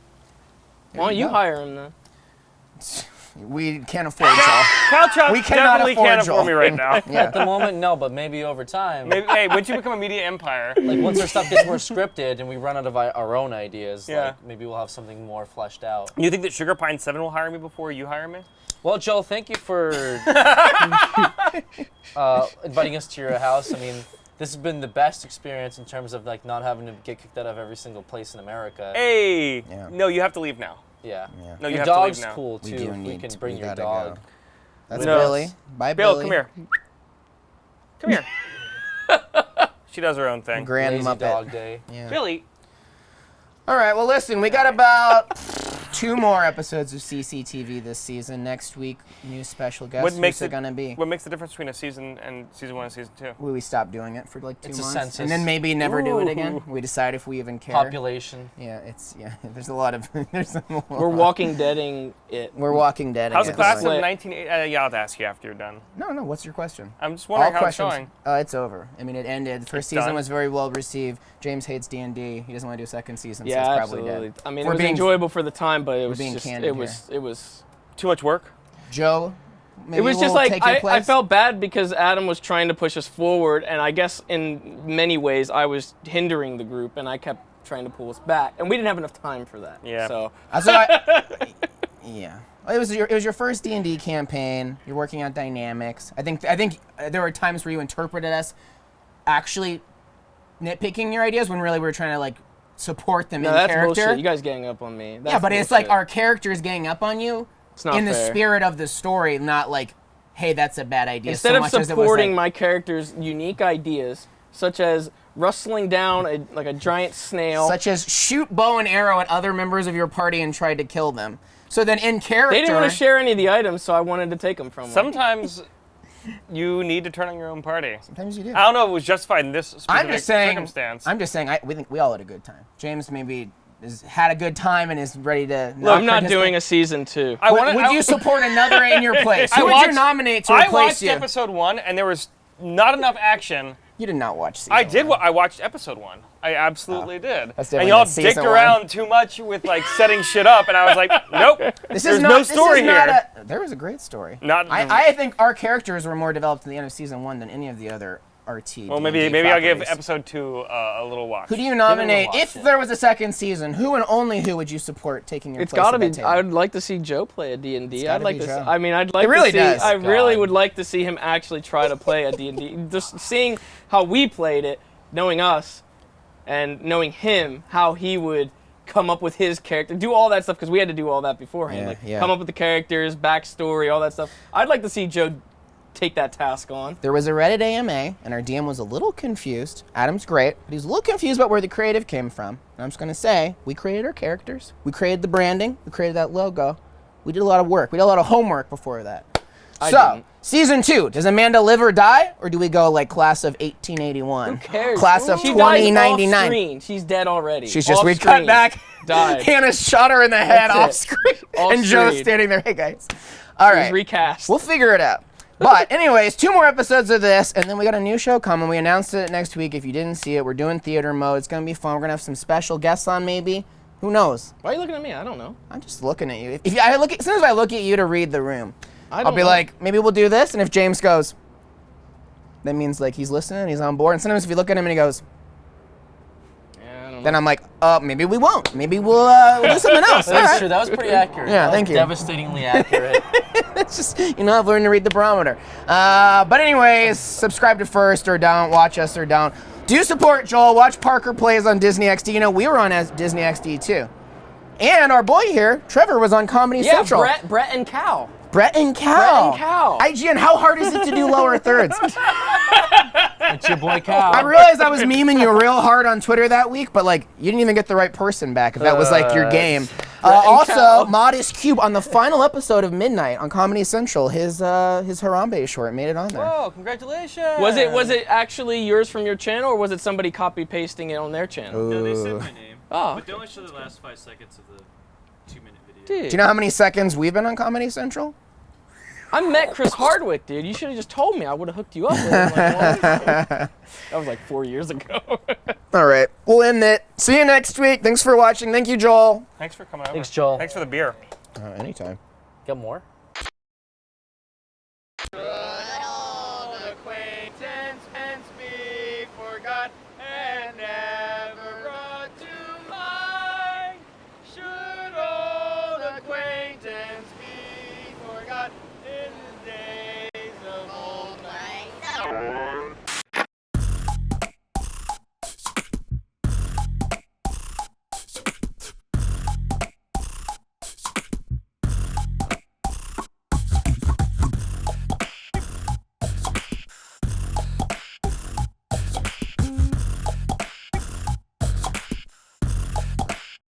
Speaker 1: There
Speaker 2: Why don't you
Speaker 1: go.
Speaker 2: hire him then?
Speaker 1: We can't afford Joel.
Speaker 3: Caltrop
Speaker 1: We cannot
Speaker 3: definitely
Speaker 1: afford
Speaker 3: can't
Speaker 1: Joel.
Speaker 3: afford me right now.
Speaker 4: At the moment, no, but maybe over time.
Speaker 3: Maybe, hey, once you become a media empire,
Speaker 4: Like once our stuff gets more scripted and we run out of our own ideas,
Speaker 3: Yeah.
Speaker 4: like maybe we'll have something more fleshed out.
Speaker 3: you think that Sugar Pine 7 will hire me before you hire me?
Speaker 4: Well, Joel, thank you for inviting us to your house. I mean, this has been the best experience in terms of like not having to get kicked out of every single place in America.
Speaker 3: Hey,
Speaker 1: Yeah.
Speaker 3: no, you have to leave now.
Speaker 4: Yeah.
Speaker 3: No, you
Speaker 4: Your
Speaker 3: have to leave
Speaker 4: dog's
Speaker 3: now.
Speaker 4: cool
Speaker 1: We
Speaker 4: too.
Speaker 1: do
Speaker 4: If we
Speaker 1: need
Speaker 4: can
Speaker 1: to-
Speaker 4: bring
Speaker 1: we
Speaker 4: your
Speaker 1: gotta
Speaker 4: dog.
Speaker 1: go. That's
Speaker 3: No.
Speaker 1: Billy. Bye,
Speaker 3: Bill,
Speaker 1: Billy.
Speaker 3: come here. Come here. She does her own thing.
Speaker 1: Grand
Speaker 4: Lazy
Speaker 1: Muppet.
Speaker 4: dog day.
Speaker 1: Yeah.
Speaker 3: Billy.
Speaker 1: All right, well, listen, we got about 2 more episodes of CCTV this season. Next week, new special guest.
Speaker 3: What
Speaker 1: Who's
Speaker 3: makes
Speaker 1: it
Speaker 3: it
Speaker 1: going to be?
Speaker 3: What makes the difference between a season 1 and season 2?
Speaker 1: We stopped doing it for like 2
Speaker 4: It's a
Speaker 1: months.
Speaker 4: census.
Speaker 1: And then maybe never do it again.
Speaker 3: Ooh.
Speaker 1: We decide if we even care.
Speaker 4: Population.
Speaker 1: Yeah, there's a lot of,
Speaker 2: We're Walking Deading it.
Speaker 1: We're Walking Dead
Speaker 3: How's the
Speaker 1: again.
Speaker 3: class of
Speaker 2: Split.
Speaker 3: 1980? Yeah, I'll have to ask you after you're done.
Speaker 1: No, what's your question?
Speaker 3: I'm just wondering
Speaker 1: All
Speaker 3: how it's
Speaker 1: questions.
Speaker 3: going.
Speaker 1: It's over. I mean, it ended. The first
Speaker 3: It's
Speaker 1: season
Speaker 3: done?
Speaker 1: was very well received. James hates D&D. He doesn't want to do a second season, so
Speaker 2: Yeah,
Speaker 1: it's probably
Speaker 2: absolutely.
Speaker 1: dead.
Speaker 2: I mean,
Speaker 1: We're
Speaker 2: it was
Speaker 1: being-
Speaker 2: enjoyable for the time, but it was
Speaker 1: being
Speaker 2: just
Speaker 1: candid
Speaker 2: it was
Speaker 3: Too much work?
Speaker 1: Joe, maybe
Speaker 2: it was just
Speaker 1: we'll
Speaker 2: like
Speaker 1: take your
Speaker 2: I
Speaker 1: place?
Speaker 2: felt bad because Adam was trying to push us forward, and I guess in many ways I was hindering the group, and I kept trying to pull us back, and we didn't have enough time for that.
Speaker 3: Yeah.
Speaker 2: So
Speaker 1: Yeah. It was your first D&D campaign. You're working on dynamics. I think there were times where you interpreted us actually nitpicking your ideas when really we were trying to like support them
Speaker 2: no,
Speaker 1: in
Speaker 2: that's
Speaker 1: character.
Speaker 2: bullshit. You guys gang up on me. That's
Speaker 1: Yeah, but it's like
Speaker 2: bullshit.
Speaker 1: our characters gang up on you
Speaker 2: It's not
Speaker 1: in the
Speaker 2: fair.
Speaker 1: spirit of the story, not like, hey, that's a bad idea.
Speaker 2: Instead
Speaker 1: so
Speaker 2: of
Speaker 1: much as it was
Speaker 2: supporting
Speaker 1: like,
Speaker 2: my character's unique ideas, such as rustling down a giant snail.
Speaker 1: such as shoot bow and arrow at other members of your party and try to kill them. So then in character,
Speaker 2: They didn't want to share any of the items, so I wanted to take them from them.
Speaker 3: Sometimes you need to turn on your own party.
Speaker 1: sometimes you do.
Speaker 3: I don't know if it was justified in this specific
Speaker 1: I'm just saying.
Speaker 3: circumstance.
Speaker 1: I'm just saying. We think we all had a good time. James maybe had a good time and is ready to.
Speaker 2: Look, I'm not doing a season 2.
Speaker 1: Would you support another in your place? Who would you nominate to
Speaker 3: I
Speaker 1: replace
Speaker 3: watched
Speaker 1: you?
Speaker 3: episode 1, and there was not enough action.
Speaker 1: You did not watch season
Speaker 3: I did.
Speaker 1: 1.
Speaker 3: I watched episode 1. I absolutely did.
Speaker 1: That's
Speaker 3: And
Speaker 1: different
Speaker 3: y'all
Speaker 1: than season
Speaker 3: dicked
Speaker 1: 1.
Speaker 3: around too much with like setting shit up, and I was like, nope.
Speaker 1: This
Speaker 3: There's
Speaker 1: is
Speaker 3: no
Speaker 1: not,
Speaker 3: story
Speaker 1: this is not
Speaker 3: here.
Speaker 1: there was a great story.
Speaker 3: Not-
Speaker 1: I think our characters were more developed at the end of season 1 than any of the other RT.
Speaker 3: Well,
Speaker 1: D&D
Speaker 3: maybe I'll give
Speaker 1: properties.
Speaker 3: episode 2 a little watch.
Speaker 1: Who do you nominate
Speaker 4: watch
Speaker 1: if
Speaker 4: it.
Speaker 1: there was a second season? Who and only who would you support taking your
Speaker 2: It's
Speaker 1: place?
Speaker 2: got to
Speaker 1: at
Speaker 2: be.
Speaker 1: that table?
Speaker 2: I would like to see Joe play a D&D.
Speaker 1: gotta
Speaker 2: I'd like
Speaker 1: be
Speaker 2: to.
Speaker 1: Joe.
Speaker 2: I mean, I'd like
Speaker 1: It really
Speaker 2: to see.
Speaker 1: does.
Speaker 2: I really
Speaker 4: God.
Speaker 2: would like to see him actually try to play a D&D. Just seeing how we played it, knowing us, and knowing him, how he would come up with his character, do all that stuff because we had to do all that beforehand.
Speaker 1: Yeah,
Speaker 2: like
Speaker 1: yeah.
Speaker 2: come up with the characters, backstory, all that stuff. I'd like to see Joe take that task on.
Speaker 1: There was a Reddit AMA, and our DM was a little confused. Adam's great, but he's a little confused about where the creative came from. And I'm just going to say, we created our characters. We created the branding. We created that logo. We did a lot of work. We did a lot of homework before that.
Speaker 2: I
Speaker 1: So,
Speaker 2: didn't.
Speaker 1: season 2, does Amanda live or die, or do we go like class of 1881?
Speaker 2: Who cares?
Speaker 1: Class of
Speaker 2: She dies
Speaker 1: 2099.
Speaker 2: off screen. She's dead already.
Speaker 1: She's just,
Speaker 2: Off
Speaker 1: we cut
Speaker 2: screen.
Speaker 1: back.
Speaker 2: Died.
Speaker 1: Hannah shot her in the head
Speaker 2: That's
Speaker 1: off
Speaker 2: it.
Speaker 1: screen.
Speaker 2: Off
Speaker 1: and Joe's
Speaker 2: screen.
Speaker 1: standing there. Hey, guys. All
Speaker 2: She's
Speaker 1: right.
Speaker 2: recast.
Speaker 1: We'll figure it out. But anyways, 2 more episodes of this, and then we got a new show coming. We announced it next week. If you didn't see it, we're doing theater mode. It's going to be fun. We're going to have some special guests on maybe. Who knows?
Speaker 2: Why are you looking at me? I don't know.
Speaker 1: I'm just looking at you. If I look at, as soon as I look at you to read the room,
Speaker 2: I
Speaker 1: I'll
Speaker 2: don't
Speaker 1: be
Speaker 2: know.
Speaker 1: like, maybe we'll do this. And if James goes, that means like he's listening, he's on board. And sometimes if you look at him and he goes,
Speaker 2: Yeah, I don't know.
Speaker 1: then I'm like, maybe we won't. Maybe we'll do something else. All
Speaker 4: That's
Speaker 1: right.
Speaker 4: true. That was pretty accurate.
Speaker 1: Yeah,
Speaker 4: That
Speaker 1: thank
Speaker 4: was
Speaker 1: you.
Speaker 4: Devastatingly accurate.
Speaker 1: It's just, I've learned to read the barometer. But anyways, subscribe to First or don't. Watch us or don't. Do support Joel. Watch Parker Plays on Disney XD. We were on as Disney XD too. And our boy here, Trevor, was on Comedy
Speaker 2: yeah,
Speaker 1: Central.
Speaker 2: Brett and Cal.
Speaker 1: Brett and Cal.
Speaker 2: Brett and Cal.
Speaker 1: IGN, how hard is it to do lower thirds?
Speaker 4: It's your boy Cal.
Speaker 1: I realized I was memeing you real hard on Twitter that week, but like you didn't even get the right person back if that was like your game. Also,
Speaker 2: Cal.
Speaker 1: Modest Cube on the final episode of Midnight on Comedy Central, his Harambe short made it on there.
Speaker 3: Oh, congratulations!
Speaker 2: Was it actually yours from your channel, or was it somebody copy pasting it on their channel?
Speaker 7: No, they said my name.
Speaker 2: Oh,
Speaker 7: But they only show the last 5 seconds of the 2-minute video.
Speaker 2: dude.
Speaker 1: Do you know how many seconds we've been on Comedy Central?
Speaker 2: I met Chris Hardwick, dude. You should have just told me. I would have hooked you up with him. Like, that was like 4 years ago.
Speaker 1: All right, we'll end it. See you next week. Thanks for watching. Thank you, Joel.
Speaker 3: Thanks for coming over.
Speaker 4: Thanks, Joel.
Speaker 3: Thanks for the beer.
Speaker 1: Anytime.
Speaker 4: Got more?